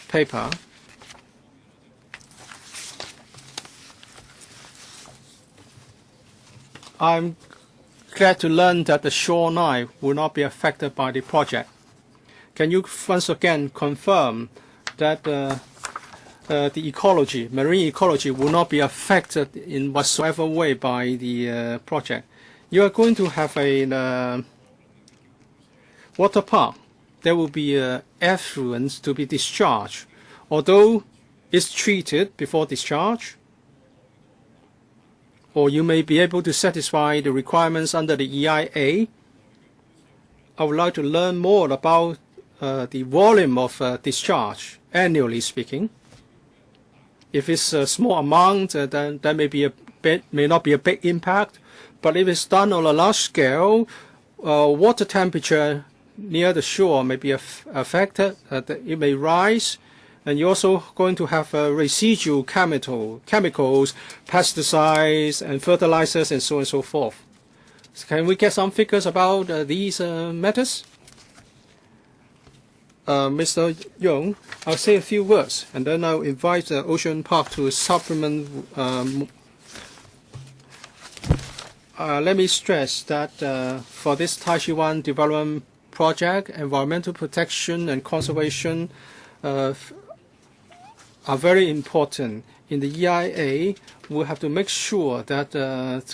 paper. I'm glad to learn that the shoreline will not be affected by the project. Can you once again confirm that the ecology, marine ecology, will not be affected in whatsoever way by the project? You are going to have a water park. There will be effluents to be discharged, although it's treated before discharge, or you may be able to satisfy the requirements under the EIA. I would like to learn more about the volume of discharge, annually speaking. If it's a small amount, then that may not be a big impact. But if it's done on a large scale, water temperature near the shore may be affected. It may rise. And you're also going to have residual chemicals, pesticides, and fertilizers, and so on and so forth. So can we get some figures about these matters? Mr. Young, I'll say a few words, and then I'll invite Ocean Park to supplement. Let me stress that for this Tai Chi Wan development project, environmental protection and conservation are very important. In the EIA, we have to make sure that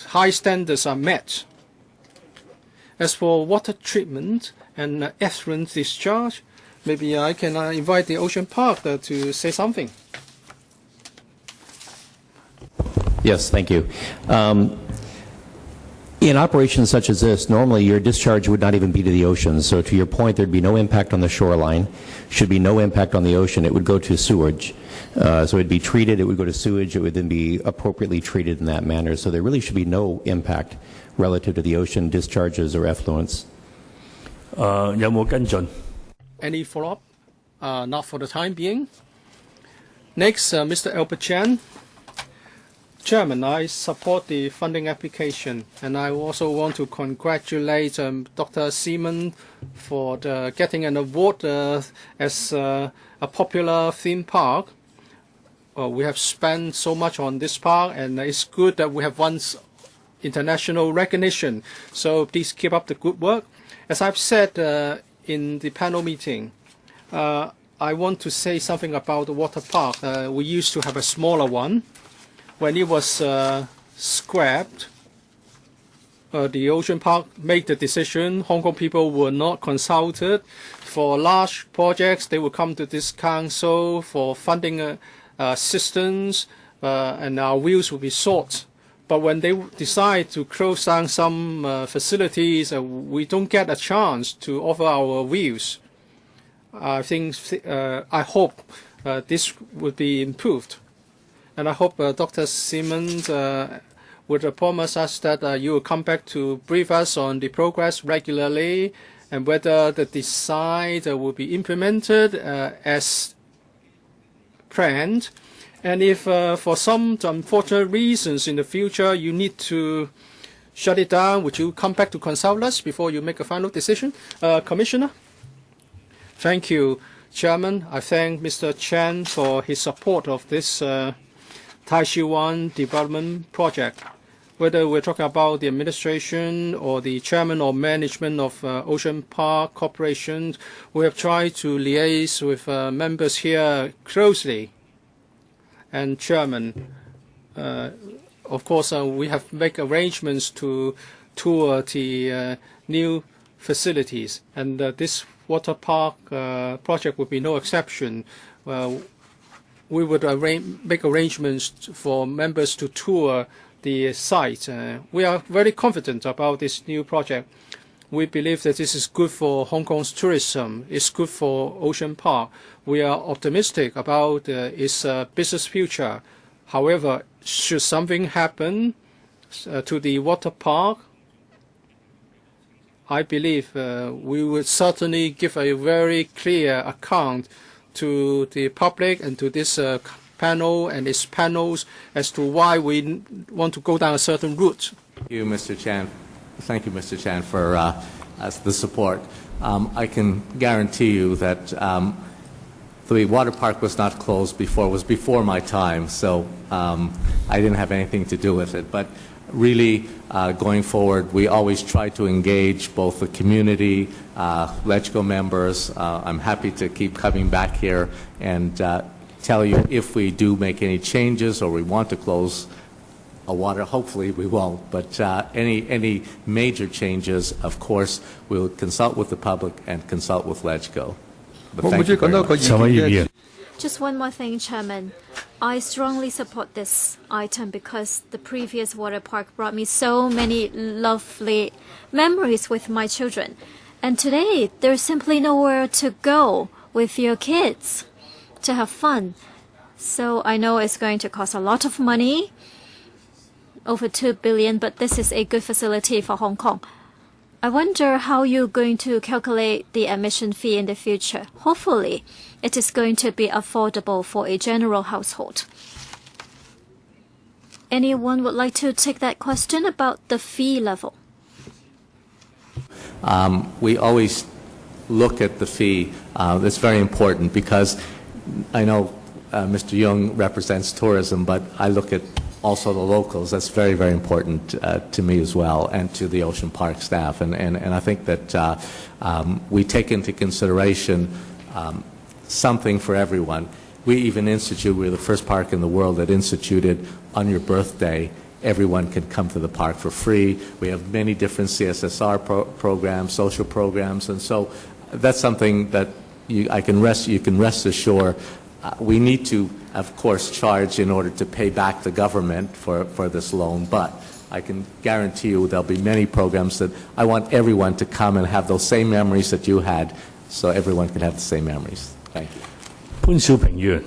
high standards are met. As for water treatment and effluent discharge, maybe I can invite the Ocean Park to say something. Yes, thank you. In operations such as this, normally your discharge would not even be to the ocean. So to your point, there'd be no impact on the shoreline, should be no impact on the ocean. It would go to sewage. So it'd be treated, it would go to sewage, it would then be appropriately treated in that manner. So there really should be no impact relative to the ocean discharges or effluents. 有冇跟進？ Any follow-up? Not for the time being. Next, Mr. Albert Chan. Chairman, I support the funding application, and I also want to congratulate Dr. Seaman for getting an award as a popular theme park. We have spent so much on this park, and it's good that we have won international recognition. So please keep up the good work. As I've said in the panel meeting, I want to say something about the water park. We used to have a smaller one. When it was scrapped, the Ocean Park made the decision. Hong Kong people were not consulted. For large projects, they would come to this council for funding assistance, and our views will be sought. But when they decide to close down some facilities, we don't get a chance to offer our views. I hope this would be improved. And I hope Dr. Simmons would promise us that you will come back to brief us on the progress regularly and whether the design will be implemented as planned. And if for some unfortunate reasons in the future you need to shut it down, would you come back to consult us before you make a final decision? Commissioner? Thank you, Chairman. I thank Mr. Chan for his support of this Tai Chi Wan development project. Whether we're talking about the administration or the chairman or management of Ocean Park Corporation, we have tried to liaise with members here closely. And Chairman, of course, we have made arrangements to tour the new facilities, and this water park project would be no exception. We would make arrangements for members to tour the site. We are very confident about this new project. We believe that this is good for Hong Kong's tourism. It's good for Ocean Park. We are optimistic about its business future. However, should something happen to the water park, I believe we would certainly give a very clear account to the public and to this panel and its panels as to why we want to go down a certain route. Thank you, Mr. Chan. Thank you, Mr. Chan, for the support. I can guarantee you that the water park was not closed before. It was before my time, so I didn't have anything to do with it. But really, going forward, we always try to engage both the community, LegCo members. I'm happy to keep coming back here and tell you if we do make any changes or we want to close a water. Hopefully we won't, but any major changes, of course, we'll consult with the public and consult with LegCo. But thank you very much. Just one more thing, Chairman. I strongly support this item because the previous water park brought me so many lovely memories with my children. And today, there's simply nowhere to go with your kids to have fun. So I know it's going to cost a lot of money, over 2 billion, but this is a good facility for Hong Kong. I wonder how you're going to calculate the admission fee in the future. Hopefully, it is going to be affordable for a general household. Anyone would like to take that question about the fee level? We always look at the fee. That's very important because I know Mr. Young represents tourism, but I look at also the locals. That's very, very important to me as well, and to the Ocean Park staff. And I think that we take into consideration something for everyone. We even we're the first park in the world that instituted on your birthday, everyone can come to the park for free. We have many different CSSR programs, social programs, and so that's something that you can rest assured. We need to, of course, charge in order to pay back the government for this loan, but I can guarantee you there'll be many programs that I want everyone to come and have those same memories that you had, so everyone can have the same memories. Thank you. 潘兆平議員。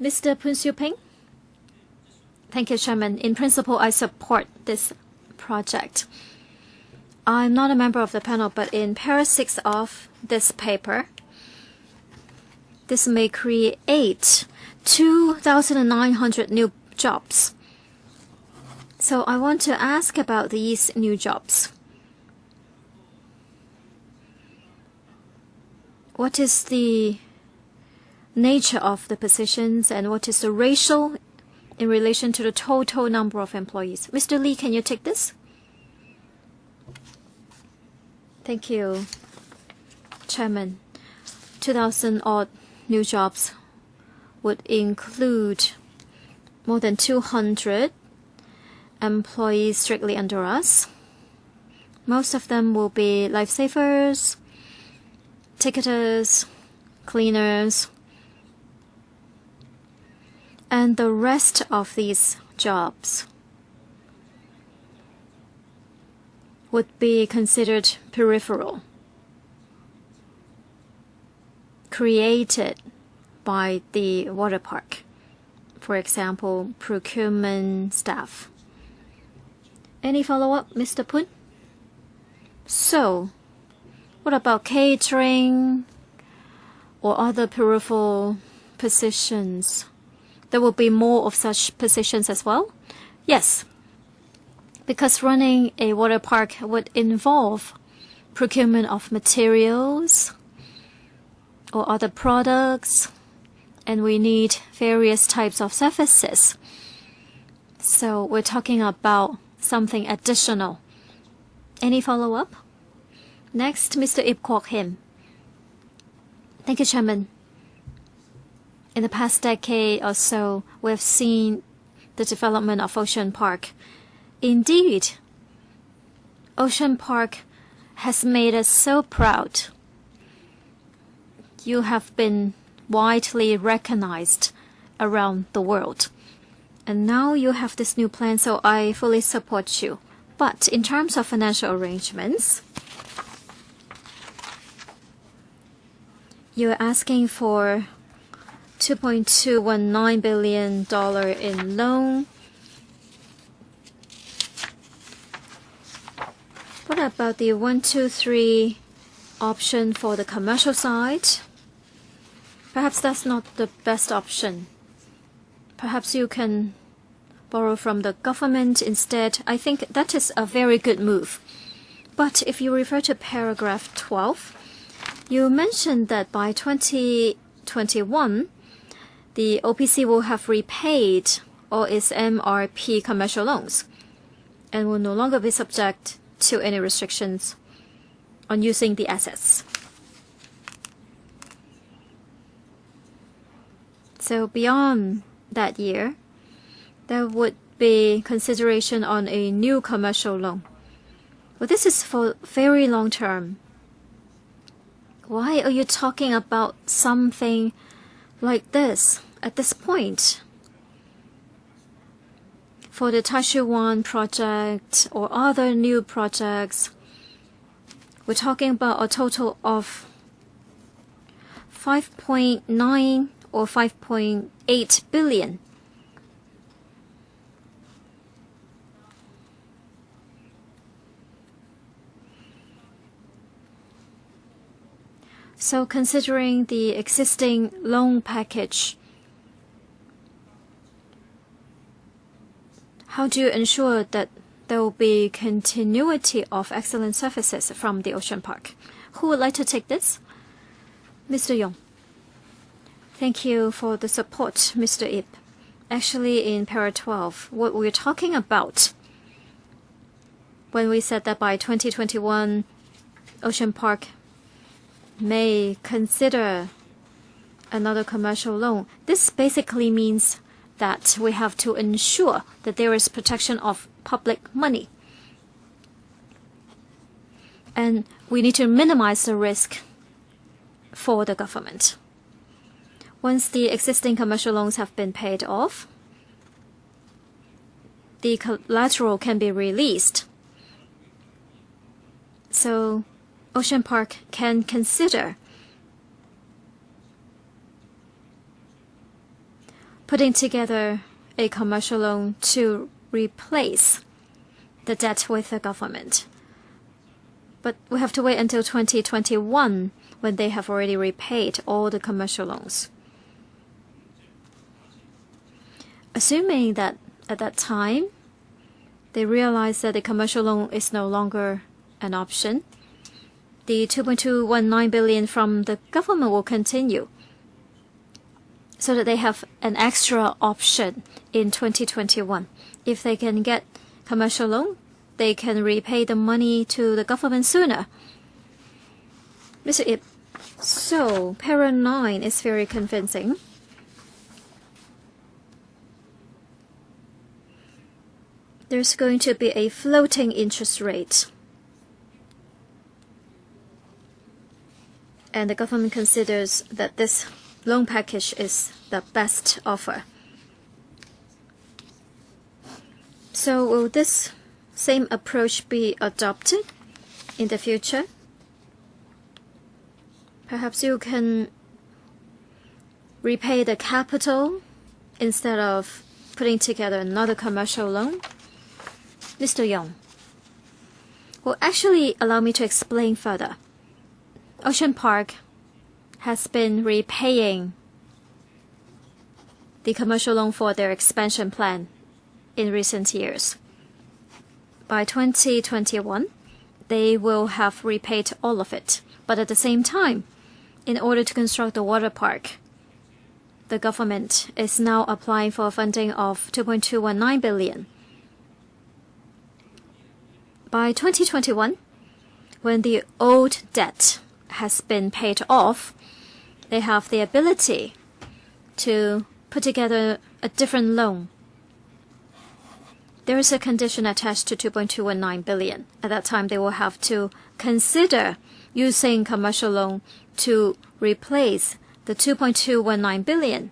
Mr. Poon Siu Ping? Thank you, Chairman. In principle, I support this project. I'm not a member of the panel, but in paragraph 6 of this paper, this may create 2,900 new jobs. So I want to ask about these new jobs. What is the nature of the positions and what is the ratio in relation to the total number of employees? Mr. Lee, can you take this? Thank you, Chairman. 2,000 odd new jobs would include more than 200 employees strictly under us. Most of them will be lifesavers, ticketers, cleaners, and the rest of these jobs would be considered peripheral, created by the water park. For example, procurement staff. Any follow-up, Mr. Poon? So, what about catering or other peripheral positions? There will be more of such positions as well? Yes, because running a water park would involve procurement of materials or other products, and we need various types of services. So we're talking about something additional. Any follow-up? Next, Mr. Ip Kwok Him. Thank you, Chairman. In the past decade or so, we've seen the development of Ocean Park. Indeed, Ocean Park has made us so proud. You have been widely recognized around the world. And now you have this new plan, so I fully support you. But in terms of financial arrangements, you're asking for $2.219 billion in loan. What about the 1, 2, 3 option for the commercial side? Perhaps that's not the best option. Perhaps you can borrow from the government instead. I think that is a very good move. But if you refer to paragraph 12, you mentioned that by 2021, the OPC will have repaid all its MRP commercial loans and will no longer be subject to any restrictions on using the assets. So beyond that year, there would be consideration on a new commercial loan. Well, this is for very long term. Why are you talking about something like this at this point? For the Taishuan project or other new projects, we're talking about a total of 5.9 or 5.8 billion. So considering the existing loan package, how do you ensure that there will be continuity of excellent services from the ocean park? Who would like to take this? Mr. Yong. Thank you for the support, Mr. Ip. Actually, in Para 12, what we're talking about when we said that by 2021, Ocean Park may consider another commercial loan, this basically means that we have to ensure that there is protection of public money. And we need to minimize the risk for the government. Once the existing commercial loans have been paid off, the collateral can be released. So Ocean Park can consider putting together a commercial loan to replace the debt with the government. But we have to wait until 2021 when they have already repaid all the commercial loans. Assuming that at that time they realize that the commercial loan is no longer an option, the 2.219 billion from the government will continue so that they have an extra option in 2021. If they can get commercial loan, they can repay the money to the government sooner. Mr. Ip, so Para 9 is very convincing. There's going to be a floating interest rate. And the government considers that this loan package is the best offer. So will this same approach be adopted in the future? Perhaps you can repay the capital instead of putting together another commercial loan? Mr. Yong. Well, actually, allow me to explain further. Ocean Park has been repaying the commercial loan for their expansion plan in recent years. By 2021, they will have repaid all of it. But at the same time, in order to construct the water park, the government is now applying for funding of 2.219 billion. By 2021, when the old debt has been paid off, they have the ability to put together a different loan. There is a condition attached to 2.219 billion. At that time, they will have to consider using commercial loan to replace the 2.219 billion.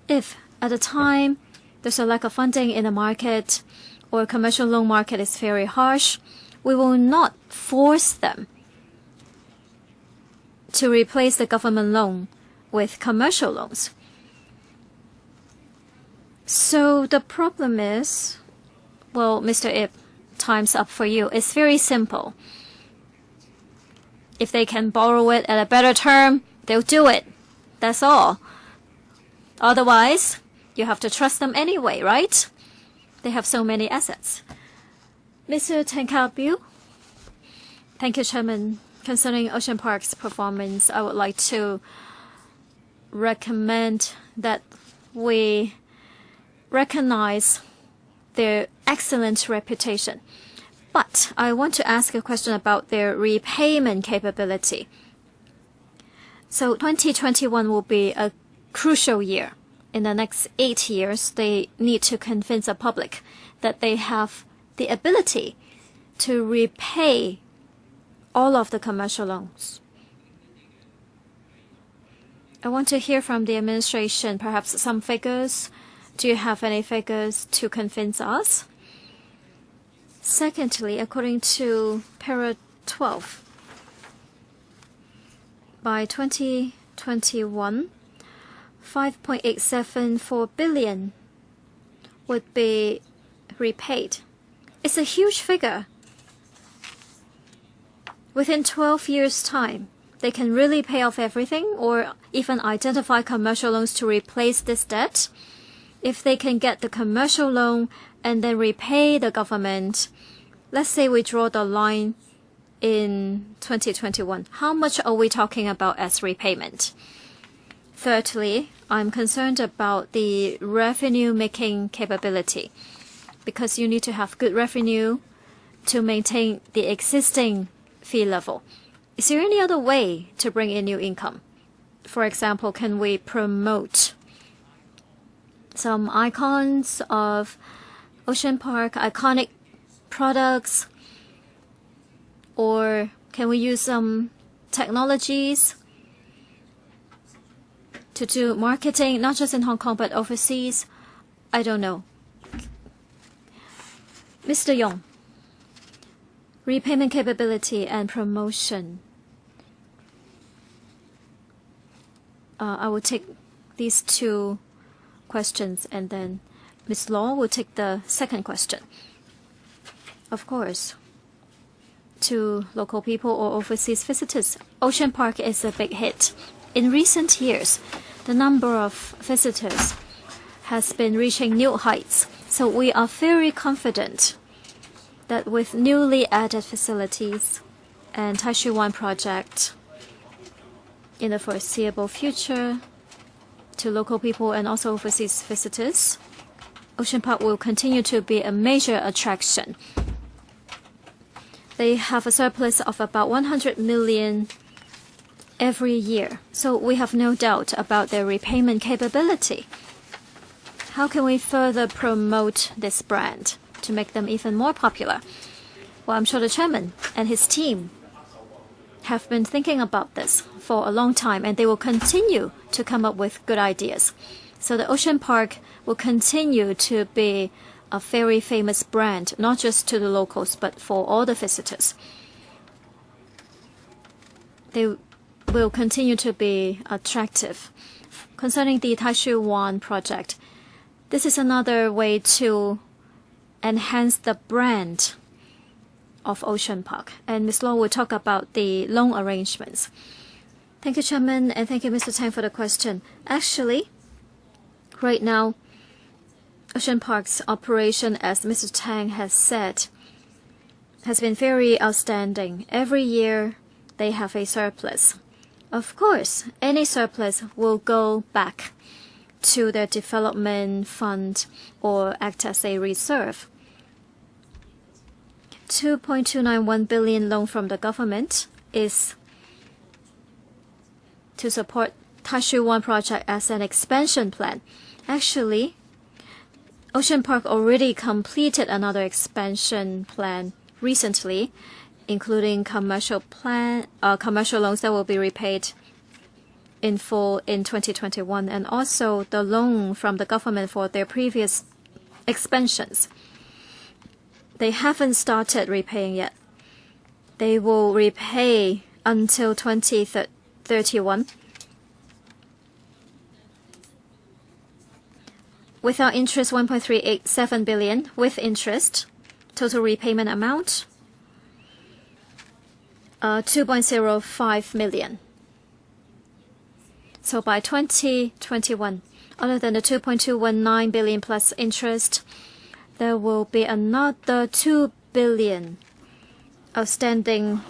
If at the time there's a lack of funding in the market or commercial loan market is very harsh, we will not force them to replace the government loan with commercial loans. So the problem is, well, Mr. Ip, time's up for you. It's very simple. If they can borrow it at a better term, they'll do it. That's all. Otherwise, you have to trust them anyway, right? They have so many assets. Mr. Tenkabiu? Thank you, Chairman. Concerning Ocean Park's performance, I would like to recommend that we recognize their excellent reputation. But I want to ask a question about their repayment capability. So 2021 will be a crucial year. In the next 8 years, they need to convince the public that they have the ability to repay all of the commercial loans. I want to hear from the administration, perhaps some figures. Do you have any figures to convince us? Secondly, according to Para 12. By 2021, 5.874 billion would be repaid. It's a huge figure. Within 12 years' time, they can really pay off everything or even identify commercial loans to replace this debt. If they can get the commercial loan and then repay the government, let's say we draw the line in 2021. How much are we talking about as repayment? Thirdly, I'm concerned about the revenue-making capability because you need to have good revenue to maintain the existing fee level. Is there any other way to bring in new income? For example, can we promote some icons of Ocean Park, iconic products, or can we use some technologies to do marketing, not just in Hong Kong, but overseas? I don't know. Mr. Yong, repayment capability and promotion. I will take these two questions and then Ms. Law will take the second question. Of course, to local people or overseas visitors, Ocean Park is a big hit. In recent years, the number of visitors has been reaching new heights. So we are very confident that with newly added facilities and Tai Shi Wan project in the foreseeable future, to local people and also overseas visitors, Ocean Park will continue to be a major attraction. They have a surplus of about 100 million every year, so we have no doubt about their repayment capability. How can we further promote this brand to make them even more popular? Well, I'm sure the chairman and his team have been thinking about this for a long time, and they will continue to come up with good ideas. So the Ocean Park will continue to be a very famous brand, not just to the locals, but for all the visitors. They will continue to be attractive. Concerning the Tai Shi Wan project, this is another way to enhance the brand of Ocean Park. And Ms. Law will talk about the loan arrangements. Thank you, Chairman, and thank you, Mr. Tang, for the question. Actually, right now, Ocean Park's operation, as Mr. Tang has said, has been very outstanding. Every year, they have a surplus. Of course, any surplus will go back to their development fund or act as a reserve. 2.291 billion loan from the government is to support Tai Shi Wan project as an expansion plan. Actually, Ocean Park already completed another expansion plan recently, including commercial loans that will be repaid in full in 2021, and also the loan from the government for their previous expansions. They haven't started repaying yet. They will repay until 2031. Without interest, 1.387 billion. With interest, total repayment amount, 2.05 million. So by 2021, other than the 2.219 billion plus interest, there will be another 2 billion outstanding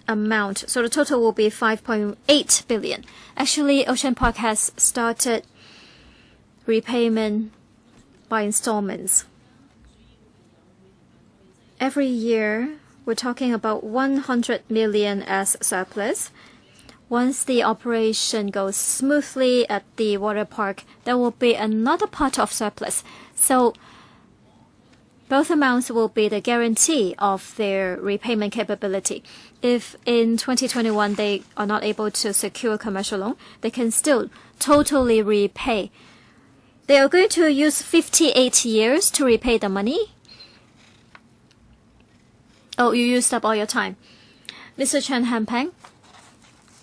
amount. So the total will be 5.8 billion. Actually, Ocean Park has started repayment by installments. Every year, we're talking about 100 million as surplus. Once the operation goes smoothly at the water park, there will be another part of surplus. So both amounts will be the guarantee of their repayment capability. If in 2021 they are not able to secure a commercial loan, they can still totally repay. They are going to use 58 years to repay the money. Oh, you used up all your time. Mr. Chen Hampeng,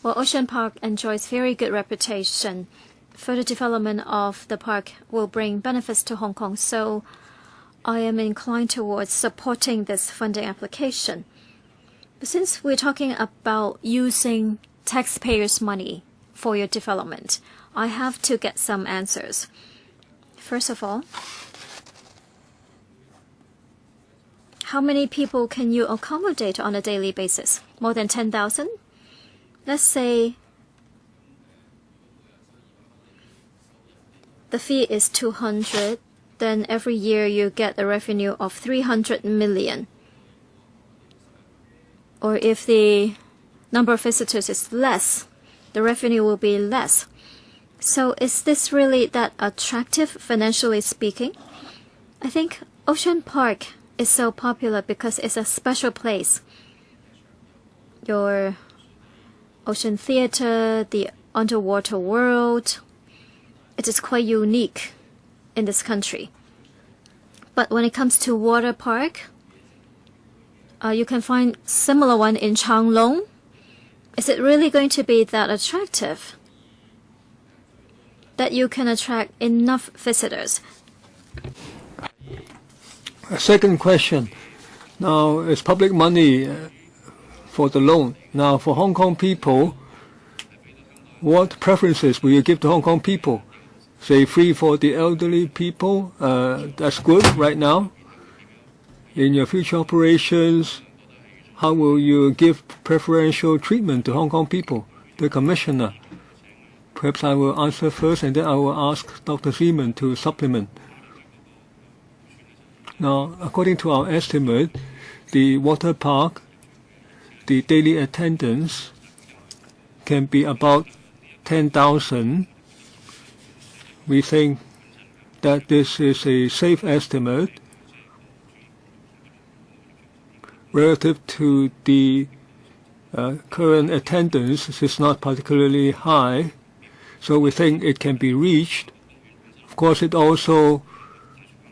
well, Ocean Park enjoys very good reputation. Further development of the park will bring benefits to Hong Kong, so I am inclined towards supporting this funding application. But since we're talking about using taxpayers' money for your development, I have to get some answers. First of all, how many people can you accommodate on a daily basis? More than 10,000? Let's say the fee is 200, then every year you get a revenue of 300 million. Or if the number of visitors is less, the revenue will be less. So is this really that attractive financially speaking? I think Ocean Park is so popular because it's a special place. Your Ocean Theatre, the underwater world, it is quite unique in this country. But when it comes to water park, you can find similar one in Changlong. Is it really going to be that attractive that you can attract enough visitors? A second question. Now, it's public money for the loan. Now, for Hong Kong people, what preferences will you give to Hong Kong people? Say, free for the elderly people, that's good right now. In your future operations, how will you give preferential treatment to Hong Kong people? The Commissioner. Perhaps I will answer first, and then I will ask Dr. Seaman to supplement. Now, according to our estimate, the water park, the daily attendance can be about 10,000. We think that this is a safe estimate relative to the current attendance. This is not particularly high, so we think it can be reached. Of course, it also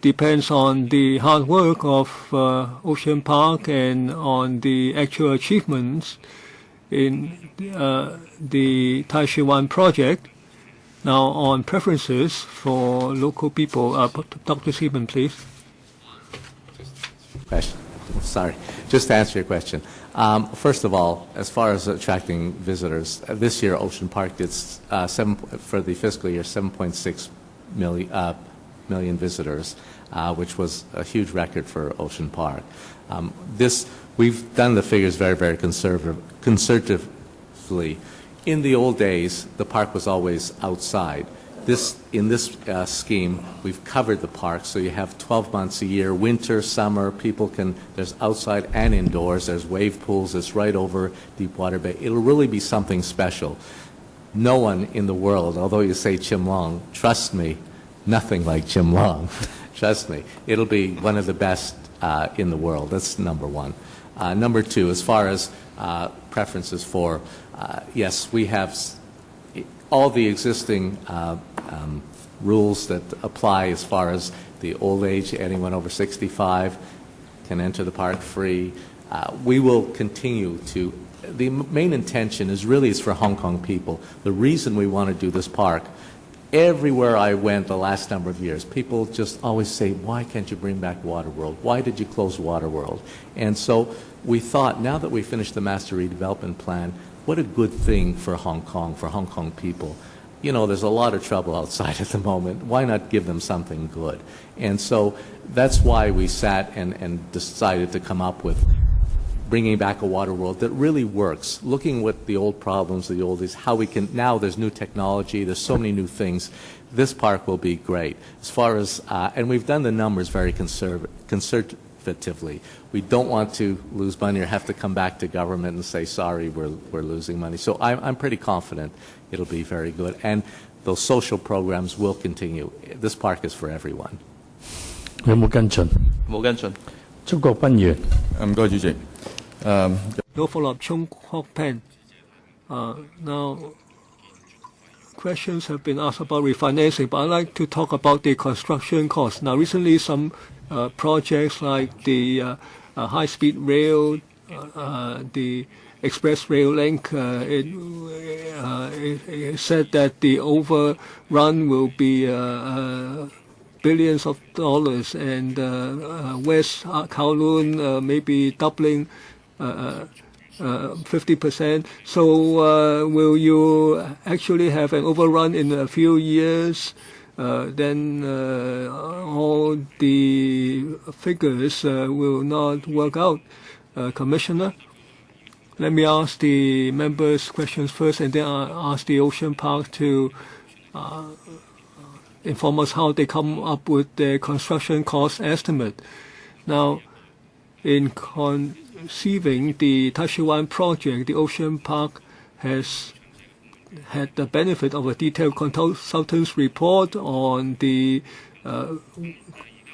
depends on the hard work of Ocean Park and on the actual achievements in the Tai Shi Wan project. Now, on preferences for local people, Dr. Seaman, please. Question. Sorry. Just to answer your question. First of all, as far as attracting visitors, this year Ocean Park did for the fiscal year 7.6 million visitors, which was a huge record for Ocean Park. We've done the figures very, very conservatively. In the old days, the park was always outside. In this scheme, we've covered the park, so you have 12 months a year, winter, summer, there's outside and indoors, there's wave pools, it's right over Deepwater Bay. It'll really be something special. No one in the world, although you say Chim Long, trust me, nothing like Chim Long. Trust me, it'll be one of the best in the world. That's number one. Number two, as far as preferences for, yes, we have all the existing rules that apply as far as the old age, anyone over 65 can enter the park free. We will continue to, the main intention is for Hong Kong people. The reason we want to do this park, everywhere I went the last number of years, people just always say, why can't you bring back Waterworld? Why did you close Waterworld? And so we thought, now that we finished the Master Redevelopment Plan, what a good thing for Hong Kong people. You know, there's a lot of trouble outside at the moment. Why not give them something good? And so that's why we sat and decided to come up with bringing back a water world that really works, looking at the old problems, the oldies, how we can, now there's new technology, there's so many new things. This park will be great. As far as, and we've done the numbers very conservatively. We don't want to lose money or have to come back to government and say, sorry, we're losing money. So I'm pretty confident it'll be very good. And those social programs will continue. This park is for everyone. 有冇跟進？冇跟進。鍾國斌議員。唔該，主席。No follow-up, Chung Hock Pen. Now, questions have been asked about refinancing, but I'd like to talk about the construction costs. Now, recently, some projects like the high-speed rail, the express rail link, it said that the overrun will be billions of dollars, and West Kowloon maybe doubling 50%. So will you actually have an overrun in a few years? Then all the figures will not work out. Commissioner, let me ask the members questions first, and then I'll ask the Ocean Park to inform us how they come up with their construction cost estimate. Now, in conceiving the Tashiwan project, the Ocean Park has had the benefit of a detailed consultant's report on the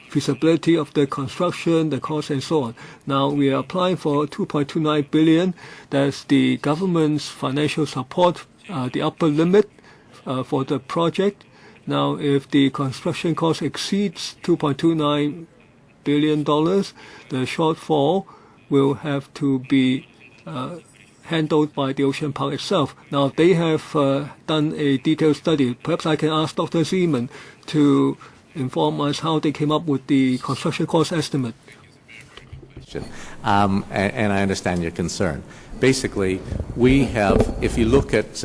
feasibility of the construction, the cost, and so on. Now we are applying for 2.29 billion. That's the government's financial support, the upper limit for the project. Now, if the construction cost exceeds $2.29 billion, the shortfall will have to be handled by the Ocean Park itself. Now, they have done a detailed study. Perhaps I can ask Dr. Zeman to inform us how they came up with the construction cost estimate. And I understand your concern. Basically, we have, if you look at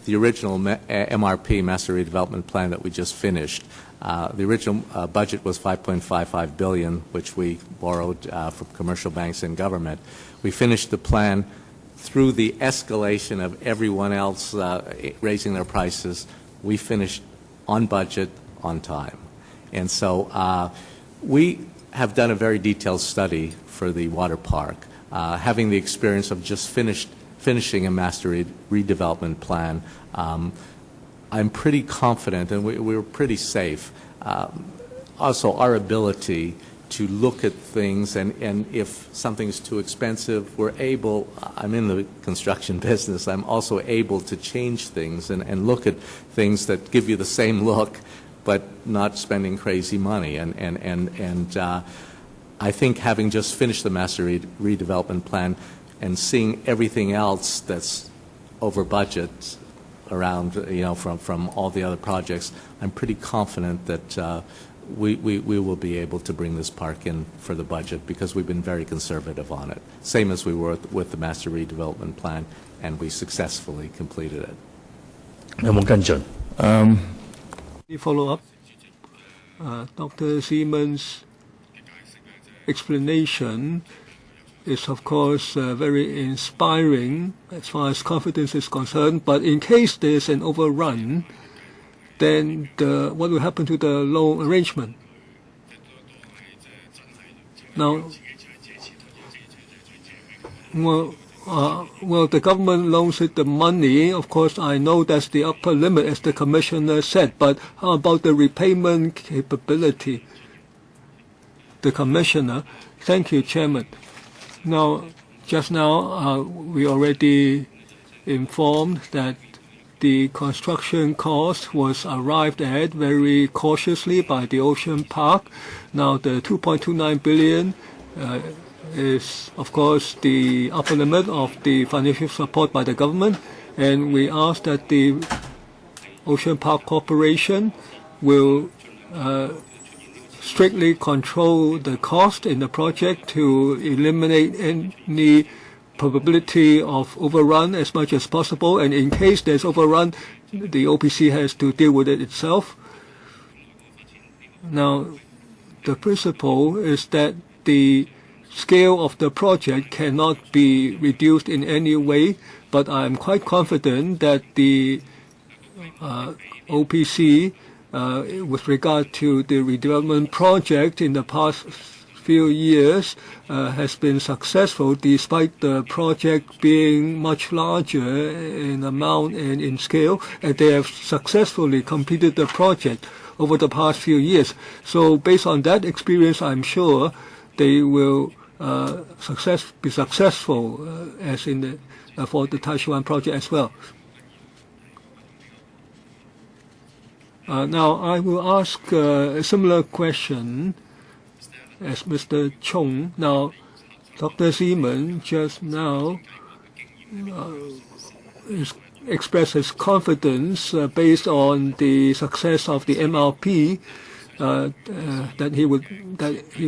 the original MRP, Master Redevelopment Plan, that we just finished, the original budget was $5.55 billion, which we borrowed from commercial banks and government. We finished the plan through the escalation of everyone else raising their prices. We finished on budget, on time. And so we have done a very detailed study for the water park, having the experience of just finishing a master redevelopment plan. I'm pretty confident, and we're pretty safe. Also, our ability to look at things, and if something's too expensive, we're able, I'm in the construction business, I'm also able to change things and look at things that give you the same look, but not spending crazy money. And I think having just finished the master redevelopment plan and seeing everything else that's over budget around, from all the other projects, I'm pretty confident that we will be able to bring this park in for the budget, because we've been very conservative on it, same as we were with the master redevelopment plan, and we successfully completed it. 有冇跟進？ Follow up. Dr. Zeman's explanation is, of course, very inspiring as far as confidence is concerned. But in case there's an overrun, then what will happen to the loan arrangement? Now, well, the government loans it the money. Of course, I know that's the upper limit, as the Commissioner said. But how about the repayment capability? The Commissioner. Thank you, Chairman. Now, just now, we already informed that the construction cost was arrived at very cautiously by the Ocean Park. Now, the 2.29 billion is, of course, the upper limit of the financial support by the government, and we ask that the Ocean Park Corporation will strictly control the cost in the project to eliminate any probability of overrun as much as possible, and in case there's overrun, the OPC has to deal with it itself. Now, the principle is that the scale of the project cannot be reduced in any way, but I'm quite confident that the OPC, with regard to the redevelopment project in the past few years, has been successful despite the project being much larger in amount and in scale, and they have successfully completed the project over the past few years. So based on that experience, I'm sure they will be successful as in for the Tashiwan project as well. Now, I will ask a similar question as Mr. Chung. Now, Dr. Zeman just now expresses confidence based on the success of the MRP that he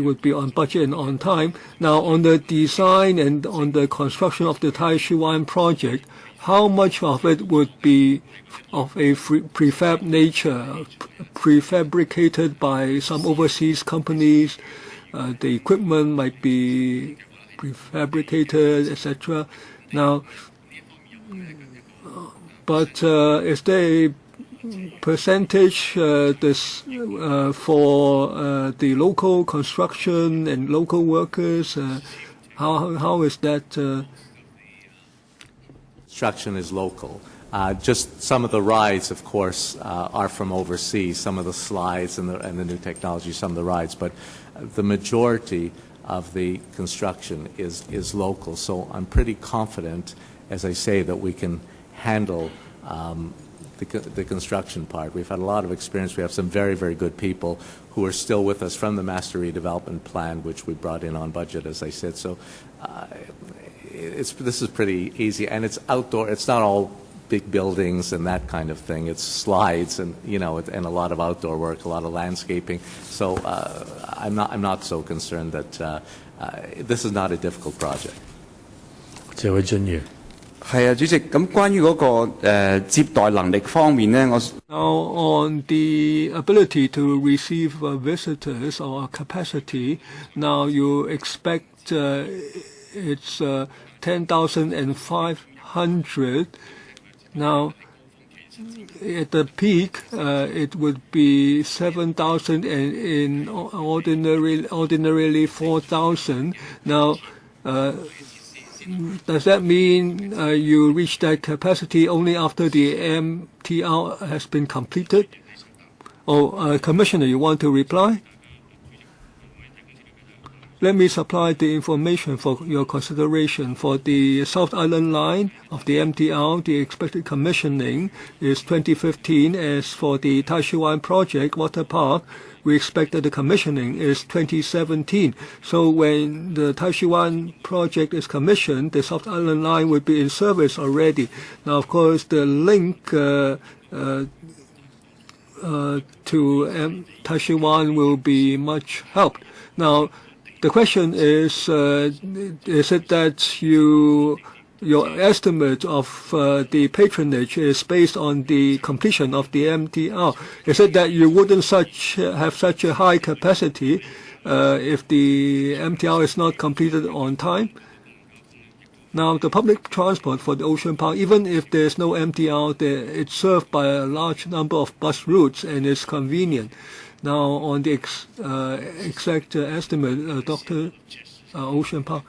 would be on budget and on time. Now, on the design and on the construction of the Taishu Wan project, how much of it would be of a prefab nature, prefabricated by some overseas companies? The equipment might be prefabricated, etc. Now, but is there a percentage for the local construction and local workers? How is that? Construction is local. Just some of the rides, of course, are from overseas. Some of the slides and the new technology, some of the rides, but the majority of the construction is local. So I'm pretty confident, as I say, that we can handle the construction part. We've had a lot of experience. We have some very, very good people who are still with us from the Master Redevelopment Plan, which we brought in on budget, as I said. So this is pretty easy, and it's outdoor. It's not all big buildings and that kind of thing. It's slides and and a lot of outdoor work, a lot of landscaping. So I'm not so concerned that this is not a difficult project. 謝偉俊議員。係啊，主席，咁關於嗰個接待能力方面呢，我 Now, on the ability to receive visitors or capacity, now you expect it's 10,500. Now, at the peak, it would be 7,000, and in ordinarily 4,000. Now, does that mean you reach that capacity only after the MTR has been completed? Oh, Commissioner, you want to reply? Let me supply the information for your consideration. For the South Island line of the MTR, the expected commissioning is 2015. As for the Taishu Wan project, Water Park, we expect that the commissioning is 2017. So when the Taishu Wan project is commissioned, the South Island line will be in service already. Now, of course, the link to Taishu Wan will be much helped. Now, the question is it that your estimate of the patronage is based on the completion of the MTR? Is it that you wouldn't have such a high capacity if the MTR is not completed on time? Now, the public transport for the Ocean Park, even if there's no MTR there, it's served by a large number of bus routes and it's convenient. Now, on the exact estimate, Dr. Ocean Park,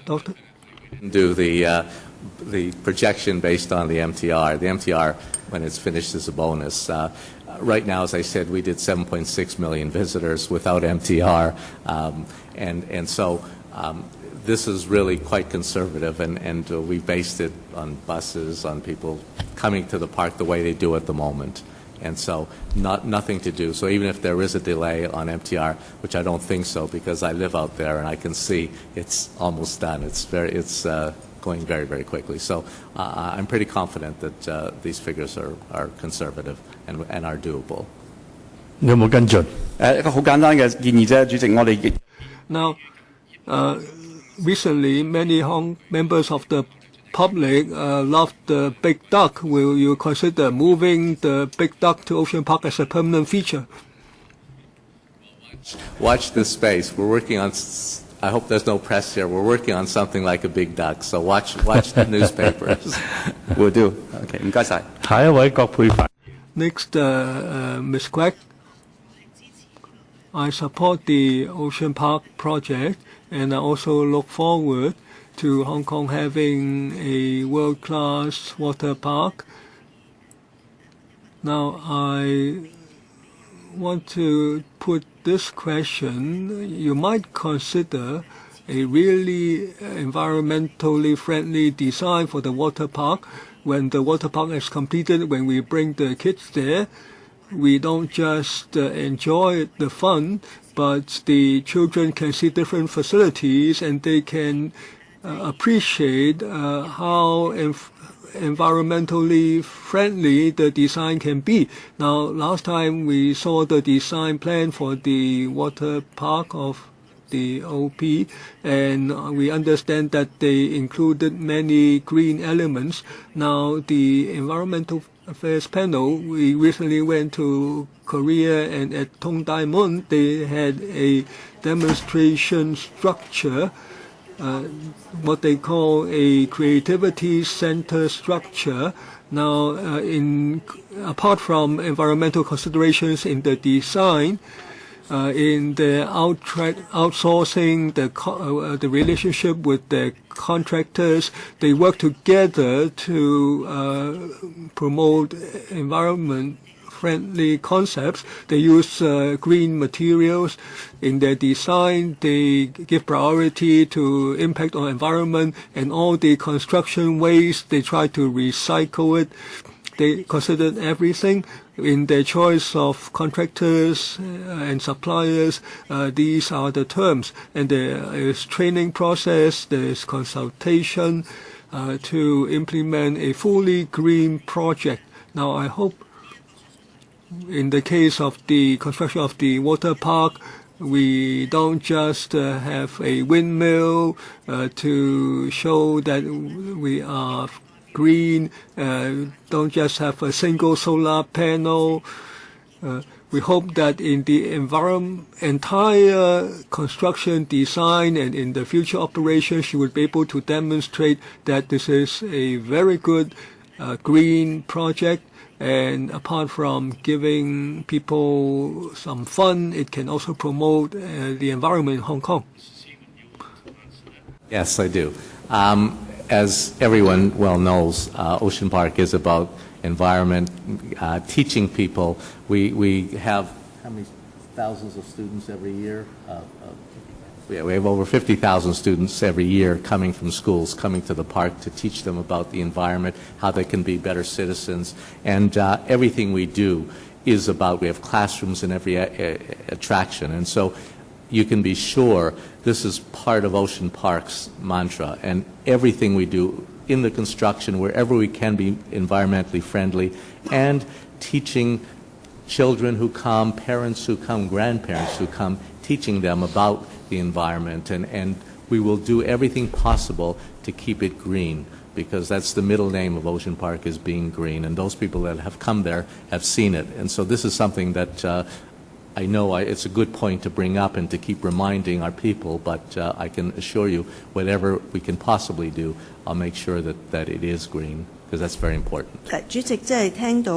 Doctor? Do the projection based on the MTR. The MTR, when it's finished, is a bonus. Right now, as I said, we did 7.6 million visitors without MTR, and so this is really quite conservative, and we based it on buses, on people coming to the park the way they do at the moment. And so nothing to do. So even if there is a delay on MTR, which I don't think so because I live out there and I can see it's almost done. It's going very, very quickly. So I'm pretty confident that these figures are conservative and are doable. 有冇跟進？一個好簡單嘅建議啫，主席，我哋 Now, recently, many members of the public love the big duck. Will you consider moving the big duck to Ocean Park as a permanent feature? Watch this space. We're working on. I hope there's no press here. We're working on something like a big duck. So watch the newspapers. will do. OK， 唔該晒。下一位葛珮帆。Next, Ms. Quack. I support the Ocean Park project, and I also look forward to Hong Kong having a world-class water park. Now, I want to put this question. You might consider a really environmentally friendly design for the water park. When the water park is completed, when we bring the kids there, we don't just enjoy the fun, but the children can see different facilities and they can appreciate how environmentally friendly the design can be. Now, last time we saw the design plan for the water park of the OP, and we understand that they included many green elements. Now, the Environmental Affairs Panel, we recently went to Korea, and at Tongdaemun, they had a demonstration structure, what they call a creativity center structure. Now, apart from environmental considerations in the design, in the outsourcing, the relationship with the contractors, they work together to promote environment-friendly concepts. They use green materials in their design. They give priority to impact on environment, and all the construction waste, they try to recycle it. They considered everything in their choice of contractors and suppliers. These are the terms, and there is training process, there is consultation to implement a fully green project. Now, I hope in the case of the construction of the water park, we don't just have a windmill to show that we are green, don't just have a single solar panel. We hope that in the entire construction design and in the future operations, she will be able to demonstrate that this is a very good green project. And apart from giving people some fun, it can also promote the environment in Hong Kong. Yes, I do. As everyone well knows, Ocean Park is about environment, teaching people. We have how many thousands of students every year? We have over 50,000 students every year coming from schools, coming to the park to teach them about the environment, how they can be better citizens. And everything we do is about, we have classrooms in every attraction. And so you can be sure this is part of Ocean Park's mantra, and everything we do in the construction, wherever we can be environmentally friendly, and teaching children who come, parents who come, grandparents who come, teaching them about the environment, and we will do everything possible to keep it green, because that's the middle name of Ocean Park, is being green, and those people that have come there have seen it. And so this is something that I know it's a good point to bring up and to keep reminding our people, but I can assure you, whatever we can possibly do, I'll make sure that it is green, because that's very important. 主席即係聽到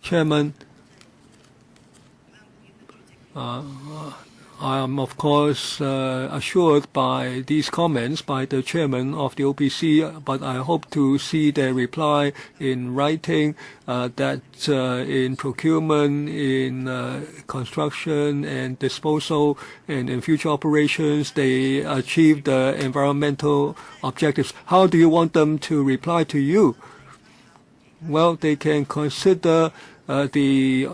Chairman, I am, of course, assured by these comments by the chairman of the OPC, but I hope to see their reply in writing that in procurement, in construction and disposal, and in future operations, they achieve the environmental objectives. How do you want them to reply to you? Well, they can consider the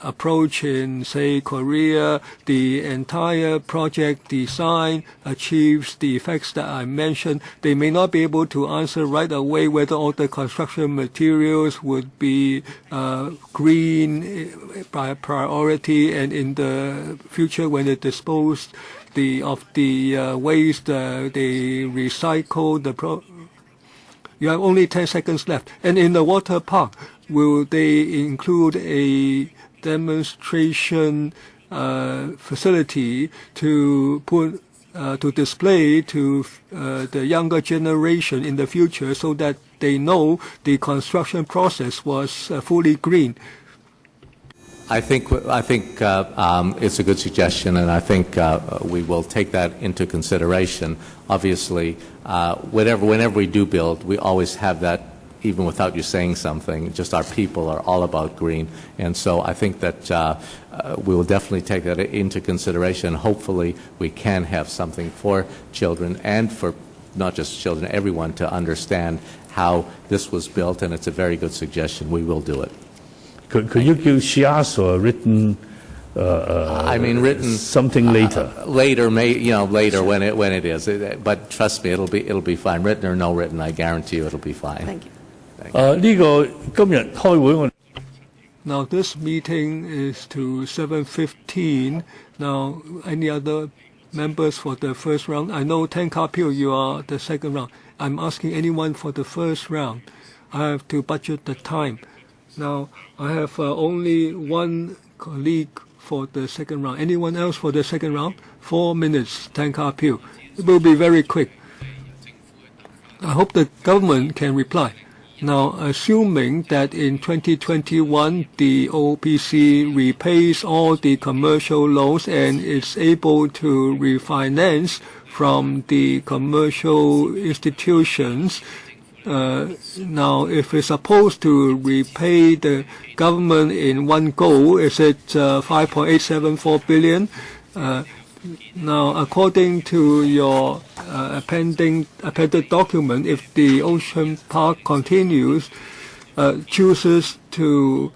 approach in, say, Korea. The entire project design achieves the effects that I mentioned. They may not be able to answer right away whether all the construction materials would be green by priority, and in the future when they dispose of the waste, they recycle the You have only 10 seconds left. And in the water park, will they include a demonstration facility to put to display to the younger generation in the future, so that they know the construction process was fully green? I think it's a good suggestion, and I think we will take that into consideration. Obviously, whenever we do build, we always have that, even without you saying something. Just our people are all about green, and so I think that we will definitely take that into consideration. Hopefully, we can have something for children, and for not just children, everyone, to understand how this was built, and it's a very good suggestion. We will do it. Could you give Shiaso a written I mean, written something later. later, later when it is. But trust me, it'll be fine. Written or no written, I guarantee you it'll be fine. Thank you. 呢個今日開會我 Now this meeting is to 7:15. Now any other members for the first round? I know Tan Ka Pil, you are the second round. I'm asking anyone for the first round. I have to budget the time. Now I have only one colleague for the second round. Anyone else for the second round? 4 minutes, Tan Ka Pil. It will be very quick. I hope the government can reply. Now, assuming that in 2021 the OPC repays all the commercial loans and is able to refinance from the commercial institutions, now if it's supposed to repay the government in one go, is it 5.874 billion? Now, according to your appended document, if the Ocean Park continues, chooses to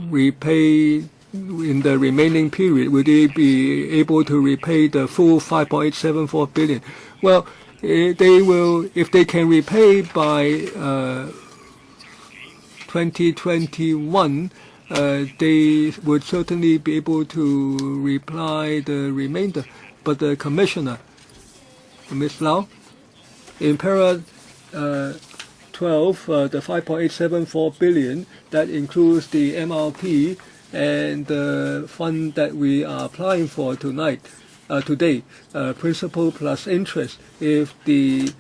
repay in the remaining period, would they be able to repay the full 5.874 billion? Well, they will, if they can repay by 2021, they would certainly be able to reply the remainder. But the Commissioner, Ms. Lau, in para 12, the 5.874 billion, that includes the MRP and the fund that we are applying for today, principal plus interest. If the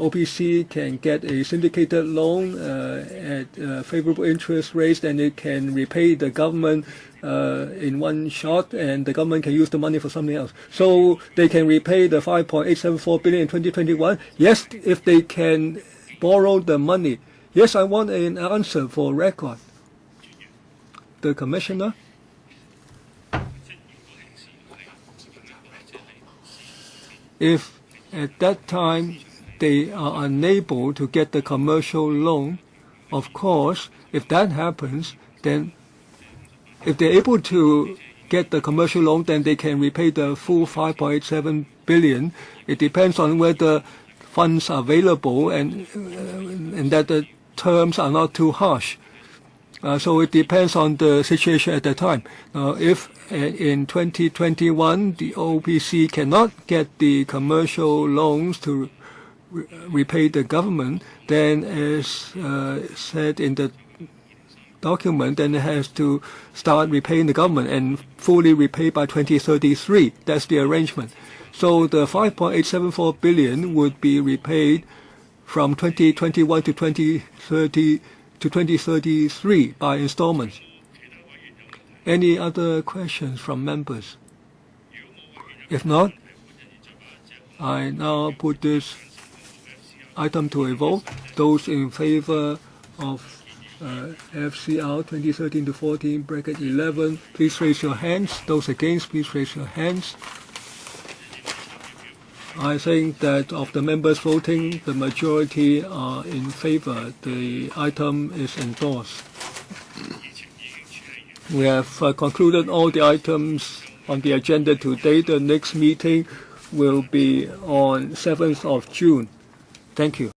OPC can get a syndicated loan at favorable interest rates, then it can repay the government in one shot, and the government can use the money for something else. So they can repay the 5.874 billion in 2021. Yes, if they can borrow the money. Yes, I want an answer for record. The Commissioner? If at that time they are unable to get the commercial loan, of course, if that happens, then if they're able to get the commercial loan, then they can repay the full 5.87 billion. It depends on whether funds are available and that the terms are not too harsh. So it depends on the situation at the time. If in 2021 the OPC cannot get the commercial loans to repay the government, then as said in the document, then it has to start repaying the government and fully repay by 2033. That's the arrangement. So the 5.874 billion would be repaid from 2021 to 2030 to 2033 by installments. Any other questions from members? If not, I now put this item to a vote. Those in favor of FCR 2013-14 bracket 11, please raise your hands. Those against, please raise your hands. I think that of the members voting, the majority are in favor. The item is endorsed. We have concluded all the items on the agenda today. The next meeting will be on 7th of June. Thank you.